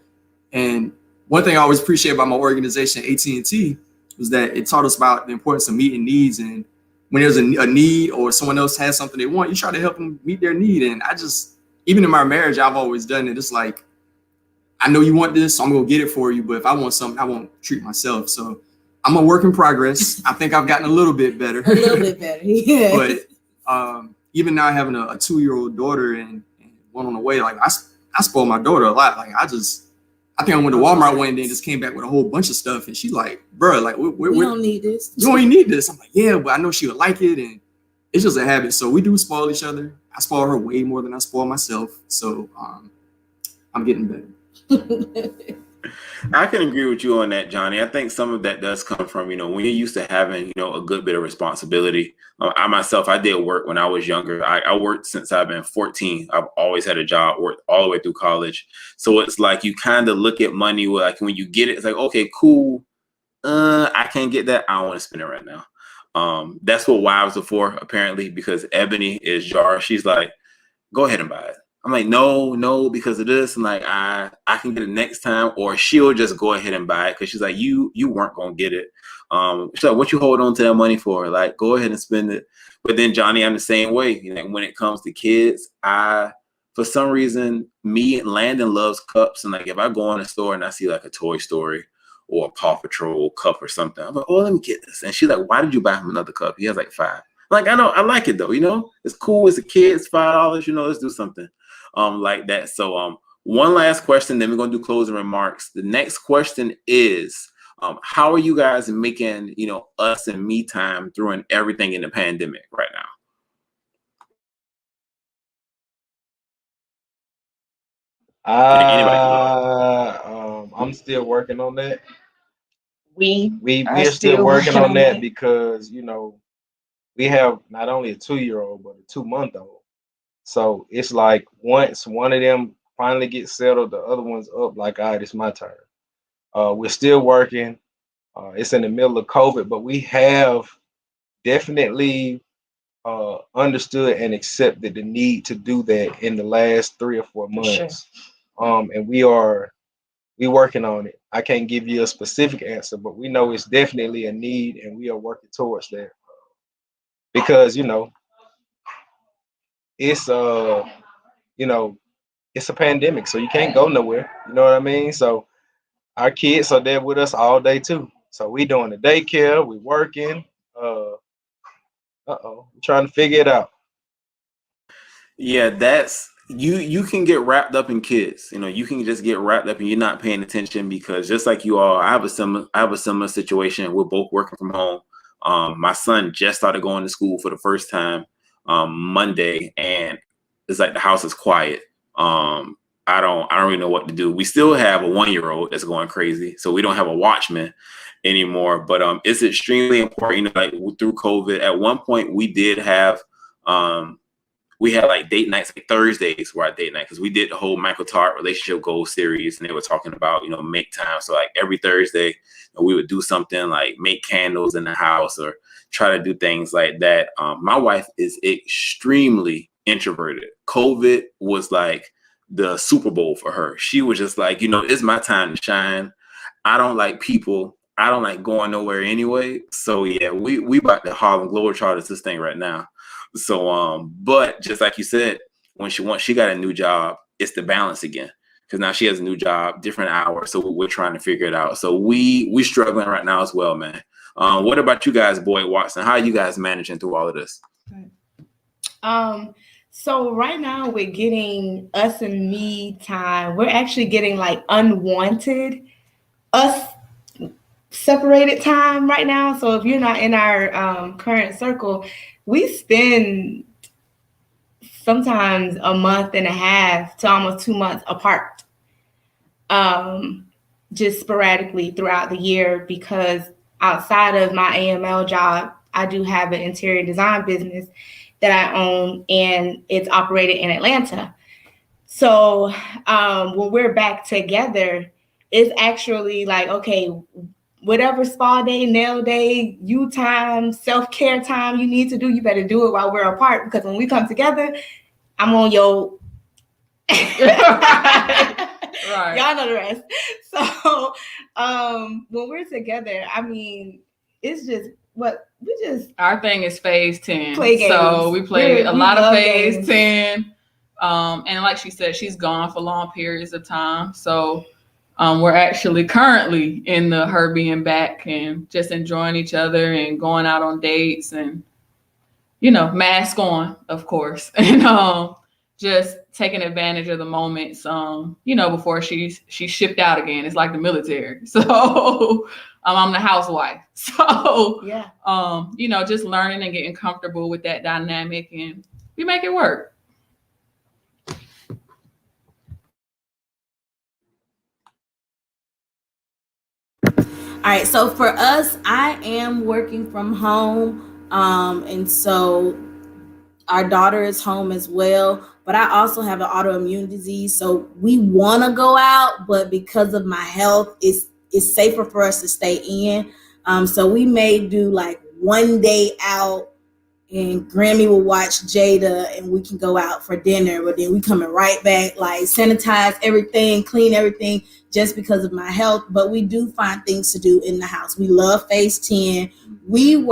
and one thing I always appreciate about my organization, AT&T, was that it taught us about the importance of meeting needs. And when there's a need or someone else has something they want, you try to help them meet their need. And even in my marriage, I've always done it. It's like, I know you want this, so I'm gonna get it for you. But if I want something, I won't treat myself. So I'm a work in progress. I think I've gotten a little bit better. A little bit better, yeah. But even now having a 2-year-old daughter and one on the way, like I spoil my daughter a lot. Like I think I went to Walmart one day and just came back with a whole bunch of stuff, and she's like, "Bro, like we don't need this. You don't even need this." I'm like, "Yeah, but I know she would like it," and it's just a habit. So we do spoil each other. I spoil her way more than I spoil myself. So I'm getting better. I can agree with you on that, Johnny. I think some of that does come from, when you're used to having, a good bit of responsibility. I did work when I was younger. I worked since I've been 14. I've always had a job, worked all the way through college. So it's like you kind of look at money, like when you get it, it's like, okay, cool. I can't get that. I don't want to spend it right now. That's what wives are for, apparently, because Ebony is jar. She's like, go ahead and buy it. I'm like, no, because of this. And like, I can get it next time, or she'll just go ahead and buy it because she's like, you weren't going to get it. She's like, what you hold on to that money for? Like, go ahead and spend it. But then Johnny, I'm the same way. You know, when it comes to kids, for some reason, me and Landon loves cups. And like, if I go in a store and I see like a Toy Story or a Paw Patrol cup or something, I'm like, oh, let me get this. And she's like, why did you buy him another cup? He has like 5. Like, I know, I like it though, you know, it's cool. It's a kid, it's $5, you know, let's do something like that. So one last question, then we're gonna do closing remarks. The next question is, how are you guys making, you know, us and me time during everything in the pandemic right now? Anybody can go. I'm still working on that. We We're still working on that because, you know, we have not only a 2-year-old, but a 2-month-old. So it's like once one of them finally gets settled, the other one's up like, all right, it's my turn. We're still working. It's in the middle of COVID, but we have definitely understood and accepted the need to do that in the last 3 or 4 months. And we working on it. I can't give you a specific answer, but we know it's definitely a need, and we are working towards that. Because, you know, it's you know, it's a pandemic, so you can't go nowhere. You know what I mean? So our kids are there with us all day too. So we doing the daycare, we working. We're trying to figure it out. Yeah, that's you can get wrapped up in kids. You know, you can just get wrapped up and you're not paying attention because just like you all, I have a similar situation. We're both working from home. My son just started going to school for the first time Monday, and it's like the house is quiet. I don't really know what to do. We still have a 1-year-old that's going crazy, so we don't have a watchman anymore. But it's extremely important. You know, like through COVID, at one point we did have we had like date nights, like Thursdays were our date night because we did the whole Michael Tart relationship goals series, and they were talking about, you know, make time. So like every Thursday, you know, we would do something like make candles in the house or try to do things like that. My wife is extremely introverted. COVID was like the Super Bowl for her. She was just like, you know, it's my time to shine. I don't like people. I don't like going nowhere anyway. So yeah, we about to Harlem Globetrotters this thing right now. So but just like you said, once she got a new job, it's the balance again. Because now she has a new job, different hours. So we're trying to figure it out. So we struggling right now as well, man. What about you guys, Boyd Watson? How are you guys managing through all of this? So right now we're getting us and me time. We're actually getting like unwanted us separated time right now. So if you're not in our current circle, we spend sometimes a month and a half to almost 2 months apart, just sporadically throughout the year, because outside of my AML job, I do have an interior design business that I own, and it's operated in Atlanta. So when we're back together, it's actually like, okay, whatever spa day, nail day, you time, self-care time you need to do, you better do it while we're apart, because when we come together, I'm on your Right. Y'all know the rest. So when we're together, I mean, it's just our thing is phase 10. Play games. So we play a lot of phase games. 10. And like she said, she's gone for long periods of time. So we're actually currently in the her being back and just enjoying each other and going out on dates and, you know, mask on, of course, and just taking advantage of the moments, you know, before she's shipped out again. It's like the military. So I'm the housewife. So yeah, you know, just learning and getting comfortable with that dynamic, and we make it work. All right, so for us, I am working from home, and so our daughter is home as well. But I also have an autoimmune disease, so we want to go out, but because of my health, it's safer for us to stay in. So we may do like one day out and Grammy will watch Jada, and we can go out for dinner, but then we coming right back, like sanitize everything, clean everything, just because of my health. But we do find things to do in the house. We love Phase 10. We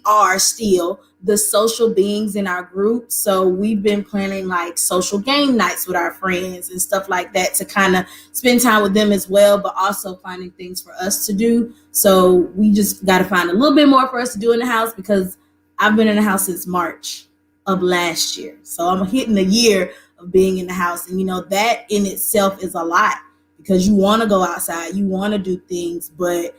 are still the social beings in our group. So we've been planning like social game nights with our friends and stuff like that to kind of spend time with them as well, but also finding things for us to do. So we just got to find a little bit more for us to do in the house, because I've been in the house since March of last year. So I'm hitting a year of being in the house. And, that in itself is a lot, because you want to go outside, you want to do things, but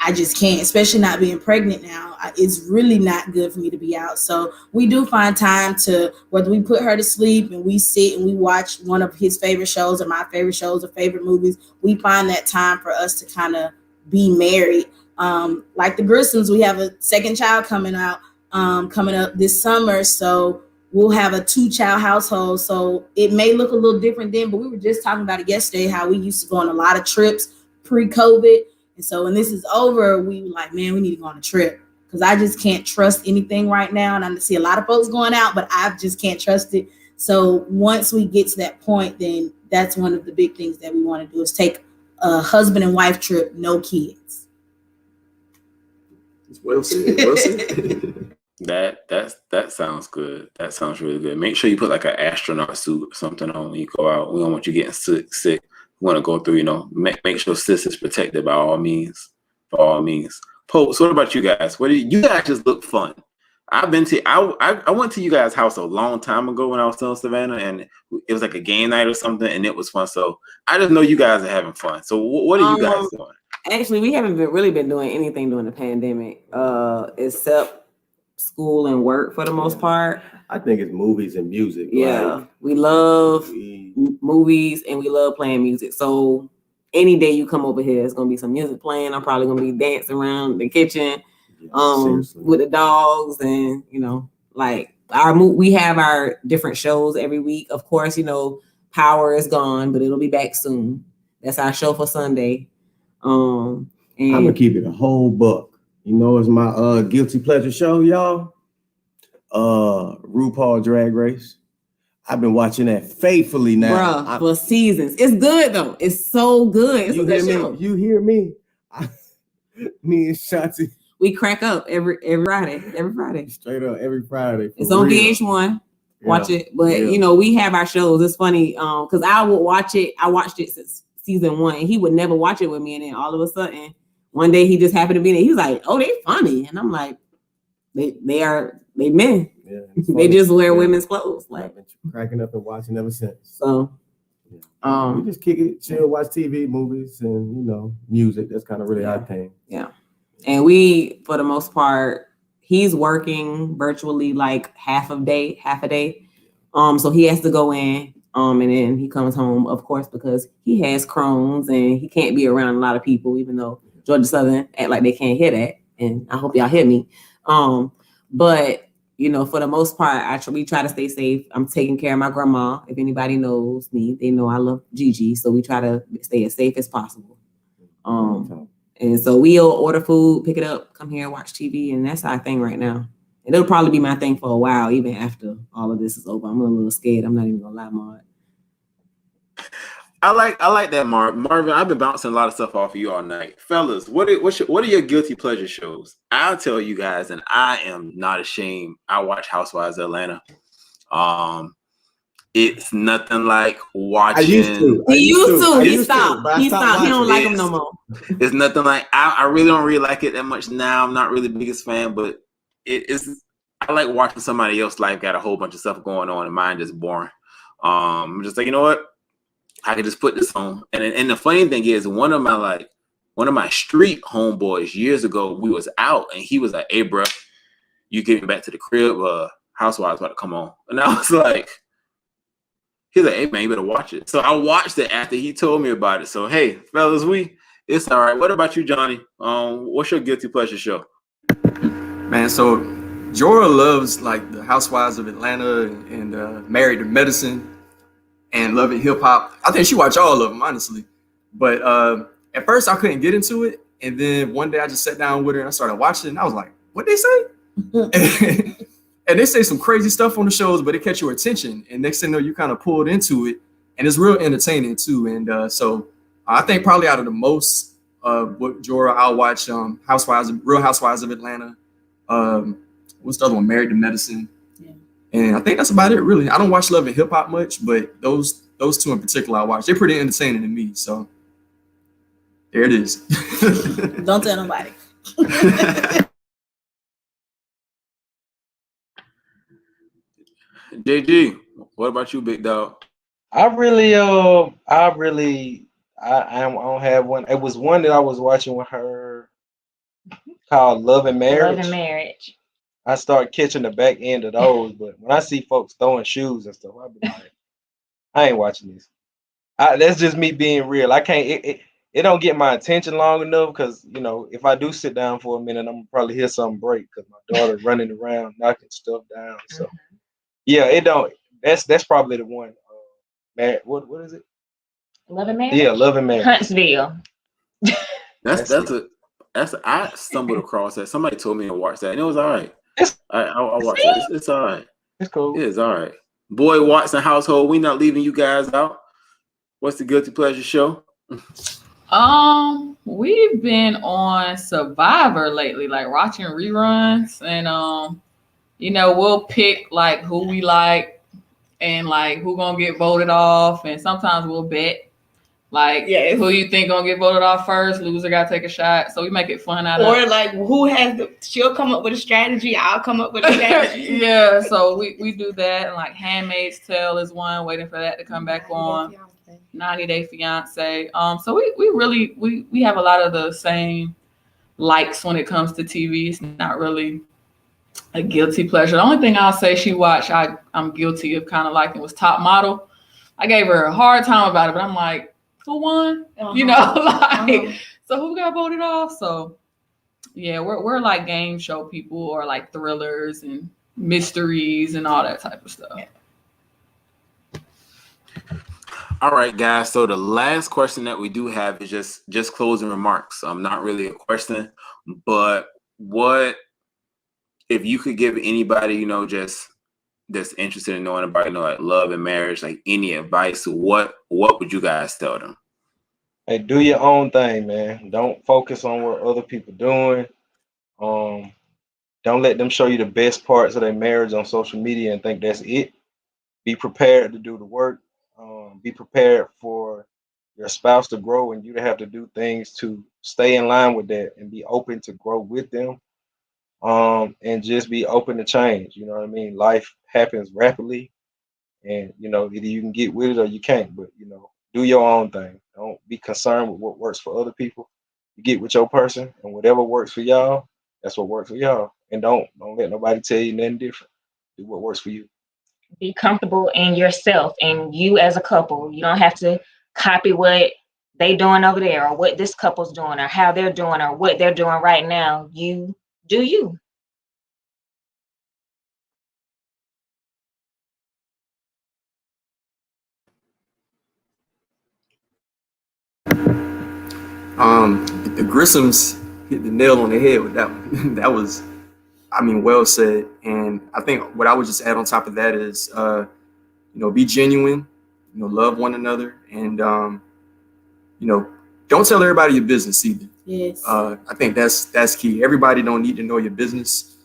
I just can't, especially not being pregnant now. It's really not good for me to be out. So we do find time to, whether we put her to sleep and we sit and we watch one of his favorite shows or my favorite shows or favorite movies, we find that time for us to kind of be married. Like the Grissons, we have a second child coming up this summer. So we'll have a 2-child household. So it may look a little different then, but we were just talking about it yesterday, how we used to go on a lot of trips pre-COVID. And so when this is over, we were like, man, we need to go on a trip, because I just can't trust anything right now. And I see a lot of folks going out, but I just can't trust it. So once we get to that point, then that's one of the big things that we want to do, is take a husband and wife trip, no kids. Well said. Well said. That sounds good. That sounds really good. Make sure you put like an astronaut suit or something on when you go out. We don't want you getting sick. We want to go through, make sure sis is protected by all means. For all means. Pope, so what about you guys? You guys just look fun. I went to you guys' house a long time ago when I was still in Savannah, and it was like a game night or something, and it was fun. So I just know you guys are having fun. So what are you guys doing? Actually, we haven't really been doing anything during the pandemic, except school and work for the most part. I think it's movies and music. Yeah, we love movies and we love playing music. So any day you come over here, it's gonna be some music playing. I'm probably gonna be dancing around the kitchen, with the dogs, and like we have our different shows every week. Of course, Power is gone, but it'll be back soon. That's our show for Sunday. And I'm gonna keep it a whole buck. It's my guilty pleasure show, y'all. RuPaul Drag Race. I've been watching that faithfully now. Bruh, for seasons. It's good though. It's so good. It's you a good hear show. Me? You hear me? Me and Shanti. We crack up every Friday. Every Friday. Straight up every Friday. It's on VH1. Watch it. But we have our shows. It's funny. Because I would watch it. I watched it since season 1, and he would never watch it with me. And then all of a sudden, one day he just happened to be there. He was like, "Oh, they funny," and I'm like, "They men. Yeah, they just wear women's clothes." Like, I've been cracking up and watching ever since. So, we just kick it, chill, watch TV, movies, and music. That's kind of really our thing. Yeah, and we, for the most part, he's working virtually like half a day. So he has to go in. And then he comes home, of course, because he has Crohn's and he can't be around a lot of people, even though Georgia Southern act like they can't hear that. And I hope y'all hear me. But for the most part, we try to stay safe. I'm taking care of my grandma. If anybody knows me, they know I love Gigi. So we try to stay as safe as possible. And so we'll order food, pick it up, come here, watch TV. And that's our thing right now. And it'll probably be my thing for a while, even after all of this is over. I'm a little scared. I'm not even gonna lie, Marv. I like that, Marvin. I've been bouncing a lot of stuff off of you all night, fellas. What are your guilty pleasure shows? I'll tell you guys, and I am not ashamed. I watch Housewives of Atlanta. It's nothing like watching. He used to. He stopped. He don't like them no more. It's nothing like. I really don't really like it that much now. I'm not really the biggest fan, but I like watching somebody else's life got a whole bunch of stuff going on and mine just boring. I'm just like, you know what? I can just put this on. And the funny thing is, one of my street homeboys years ago, we was out and he was like, "Hey, bro, you get me back to the crib. Housewives about to come on." And I was like, he's like, "Hey, man, you better watch it." So I watched it after he told me about it. So, hey, fellas, it's all right. What about you, Johnny? What's your guilty pleasure show? Man, so Jorah loves like the Housewives of Atlanta and Married to Medicine and Loving Hip Hop. I think she watched all of them, honestly. But at first I couldn't get into it. And then one day I just sat down with her and I started watching it. And I was like, "What they say?" And they say some crazy stuff on the shows, but it catch your attention. And next thing you know, you kind of pulled into it, and it's real entertaining too. And so I think probably out of the most what Jorah, I'll watch Real Housewives of Atlanta. What's the other one? Married to Medicine. Yeah. And I think that's about it, really. I don't watch Love and Hip Hop much, but those two in particular I watch. They're pretty entertaining to me. So there it is. Don't tell nobody. JG, what about you, big dog? I don't have one. It was one that I was watching with her called Love and Marriage. Love and Marriage. I start catching the back end of those, but when I see folks throwing shoes and stuff, I'll be like, I ain't watching this. That's just me being real. I can't. It don't get my attention long enough because if I do sit down for a minute, I'm gonna probably hear something break because my daughter's running around knocking stuff down. So yeah, it don't. That's probably the one. What is it? Love and Marriage. Yeah, Love and Marriage. Huntsville. I stumbled across that. Somebody told me to watch that, and it was all right. I watched it. It's all right. It's cool. It is all right. Boy Watson household. We not leaving you guys out. What's the guilty pleasure show? We've been on Survivor lately, like watching reruns, and we'll pick like who we like and like who gonna get voted off, and sometimes we'll bet like who you think gonna get voted off first. Loser gotta take a shot, so we make it fun out of it. Or like who has she'll come up with a strategy, I'll come up with a strategy. Yeah, so we do that, and like Handmaid's Tale is one, waiting for that to come back on. 90 Day Fiance. So we have a lot of the same likes when it comes to TV. It's not really a guilty pleasure. The only thing I'll say she watched, I'm guilty of kind of liking was Top Model. I gave her a hard time about it, but I'm like, who won? So who got voted off? So yeah, we're like game show people, or like thrillers and mysteries and all that type of stuff. Yeah. All right, guys. So the last question that we do have is just closing remarks. Not really a question, but what if you could give anybody, just that's interested in knowing about, like love and marriage, like any advice, what would you guys tell them? Hey, do your own thing, man. Don't focus on what other people doing. Don't let them show you the best parts of their marriage on social media and think that's it. Be prepared to do the work. Be prepared for your spouse to grow and you to have to do things to stay in line with that, and be open to grow with them. And just be open to change. You know what I mean? Life happens rapidly, and either you can get with it or you can't. But do your own thing. Don't be concerned with what works for other people. You get with your person, and whatever works for y'all, that's what works for y'all. And don't let nobody tell you nothing different. Do what works for you. Be comfortable in yourself and you as a couple. You don't have to copy what they doing over there, or what this couple's doing, or how they're doing, or what they're doing right now. You do you. The Grissams hit the nail on the head with that one. That was, well said. And I think what I would just add on top of that is, be genuine, love one another, and don't tell everybody your business either. Yes. I think that's key. Everybody don't need to know your business,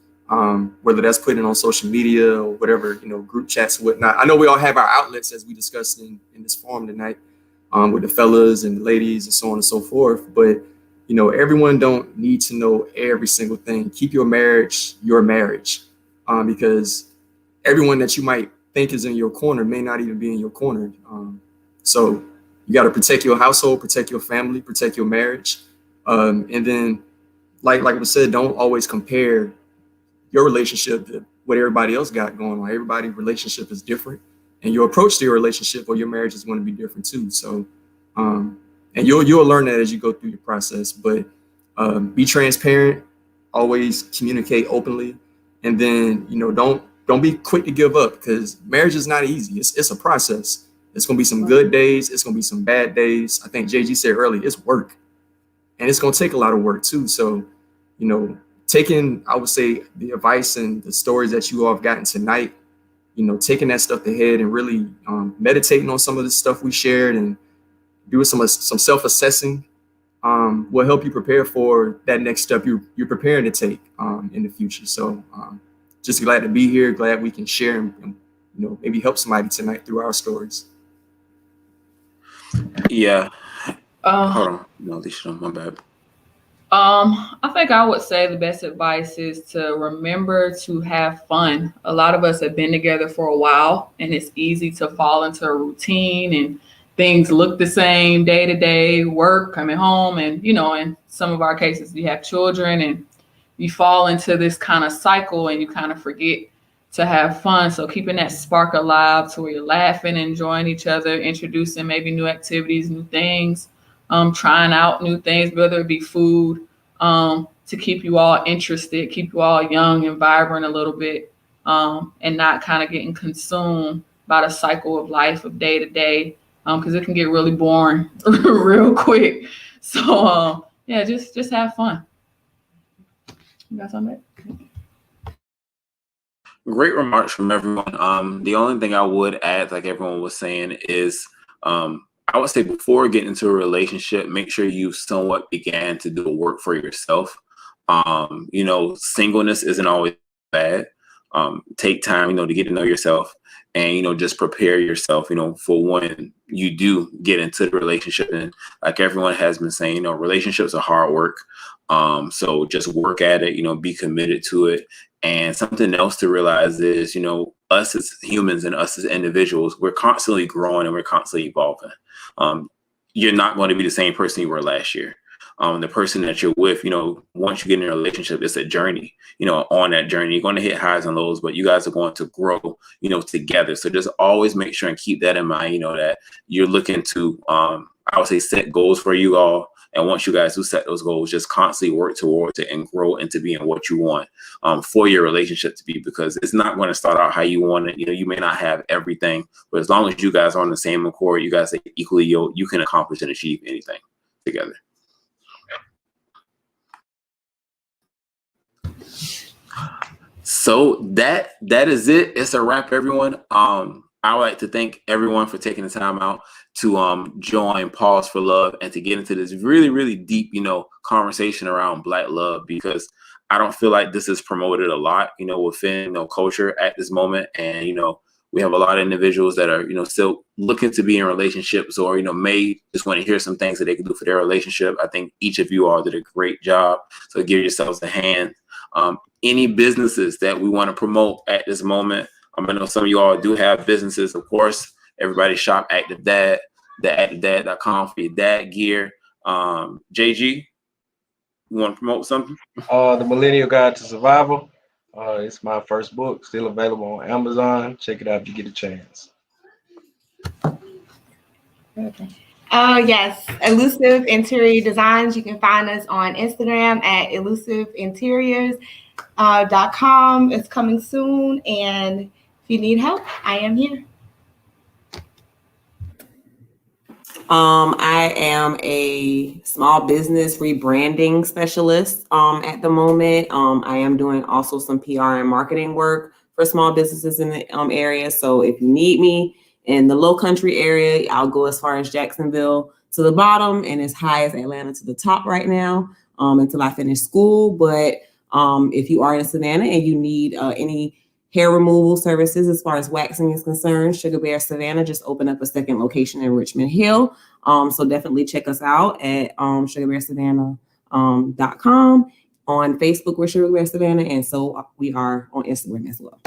whether that's putting on social media or whatever, group chats and whatnot. I know we all have our outlets, as we discussed in this forum tonight, with the fellas and the ladies and so on and so forth. But everyone don't need to know every single thing. Keep your marriage, because everyone that you might think is in your corner may not even be in your corner. So you got to protect your household, protect your family, protect your marriage. And then, like was said, don't always compare your relationship to what everybody else got going on. Everybody's relationship is different, and your approach to your relationship or your marriage is going to be different too. So, and you'll learn that as you go through your process. But be transparent, always communicate openly, and then don't be quick to give up, because marriage is not easy. It's a process. It's gonna be some good days. It's gonna be some bad days. I think JG said earlier, it's work, and it's gonna take a lot of work too. So, taking, I would say, the advice and the stories that you all have gotten tonight, taking that stuff to head and really meditating on some of the stuff we shared and doing some self-assessing will help you prepare for that next step you're preparing to take in the future. So just glad to be here. Glad we can share and maybe help somebody tonight through our stories. Yeah. Hold on. No, Alicia, my bad. I think I would say the best advice is to remember to have fun. A lot of us have been together for a while, and it's easy to fall into a routine and things look the same day to day, work, coming home. And, in some of our cases, you have children and you fall into this kind of cycle and you kind of forget to have fun. So keeping that spark alive to where you're laughing, enjoying each other, introducing maybe new activities, new things, trying out new things, whether it be food, to keep you all interested, keep you all young and vibrant a little bit, and not kind of getting consumed by the cycle of life of day to day, because it can get really boring real quick. So yeah, just have fun. You got something? Great remarks from everyone. The only thing I would add, like everyone was saying, is I would say before getting into a relationship, make sure you somewhat began to do the work for yourself. Singleness isn't always bad. Take time, to get to know yourself and, just prepare yourself, for when you do get into the relationship. And like everyone has been saying, relationships are hard work. So just work at it, be committed to it. And something else to realize is, us as humans and us as individuals, we're constantly growing and we're constantly evolving. You're not going to be the same person you were last year. The person that you're with, once you get in a relationship, it's a journey, on that journey, you're going to hit highs and lows, but you guys are going to grow, together. So just always make sure and keep that in mind, that you're looking to, I would say, set goals for you all. And once you guys do set those goals, just constantly work towards it and grow into being what you want for your relationship to be, because it's not going to start out how you want it. You may not have everything, but as long as you guys are on the same accord, you guys are equally yoked, you can accomplish and achieve anything together. So that is it. It's a wrap, everyone. I would like to thank everyone for taking the time out to join Paws for Love and to get into this really, really deep, conversation around Black love, because I don't feel like this is promoted a lot, within culture at this moment. And we have a lot of individuals that are still looking to be in relationships, or may just want to hear some things that they can do for their relationship. I think each of you all did a great job, so give yourselves a hand. Any businesses that we want to promote at this moment, I know some of you all do have businesses. Of course, everybody shop Active Dad, theactivedad.com for your dad gear. JG, you want to promote something? The Millennial Guide to Survival. It's my first book, still available on Amazon. Check it out if you get a chance. Okay. Yes, Elusive Interior Designs. You can find us on Instagram at elusiveinteriors.com. It's coming soon, and if you need help, I am here. I am a small business rebranding specialist at the moment. I am doing also some PR and marketing work for small businesses in the area. So if you need me in the Low Country area, I'll go as far as Jacksonville to the bottom and as high as Atlanta to the top right now until I finish school. But if you are in Savannah and you need any hair removal services as far as waxing is concerned, Sugar Bear Savannah just opened up a second location in Richmond Hill. So definitely check us out at sugarbearsavannah.com. On Facebook, we're Sugar Bear Savannah, and so we are on Instagram as well.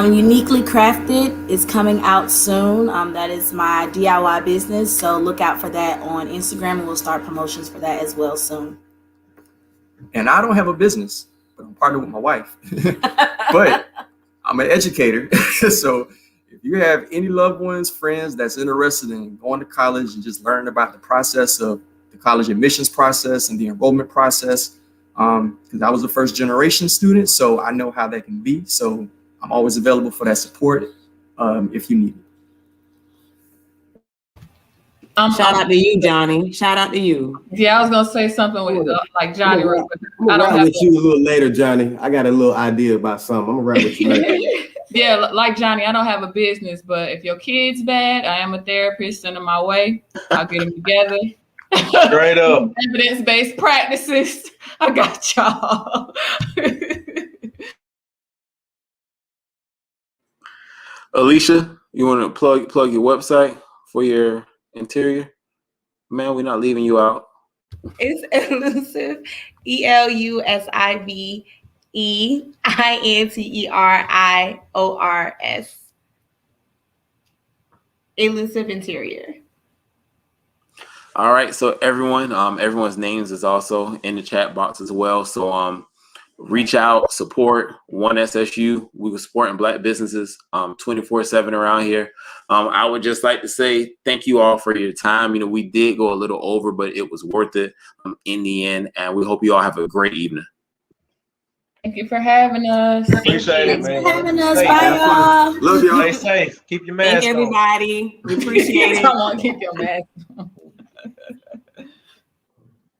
Uniquely Crafted is coming out soon. That is my DIY business, so look out for that on Instagram, and we'll start promotions for that as well soon. And I don't have a business, but I'm partnered with my wife. But I'm an educator. So if you have any loved ones, friends that's interested in going to college and just learning about the process of the college admissions process and the enrollment process, because I was a first generation student, so I know how that can be. So I'm always available for that support if you need it. Shout out to you, Johnny. Shout out to you. Yeah, I was gonna say something with like Johnny. I'm gonna rap with you a little later, Johnny. I got a little idea about something. I'm gonna rap with you later. Yeah, like Johnny, I don't have a business, but if your kid's bad, I am a therapist. Send them my way. I'll get them together. Straight up. Evidence-based practices. I got y'all. Alicia, you want to plug your website for your interior? Man, we're not leaving you out. It's Elusive, ELUSIVEINTERIORS. Elusive Interior. All right, so everyone's names is also in the chat box as well. So reach out, support One SSU. We were supporting Black businesses 24/7 around here. I would just like to say thank you all for your time. You know, we did go a little over, but it was worth it in the end. And we hope you all have a great evening. Thank you for having us. Appreciate it, Thanks man. for having us. Stay Bye, y'all. Love y'all. Stay safe. Keep your mask Thank on. everybody. We appreciate it. Come on, keep your mask on.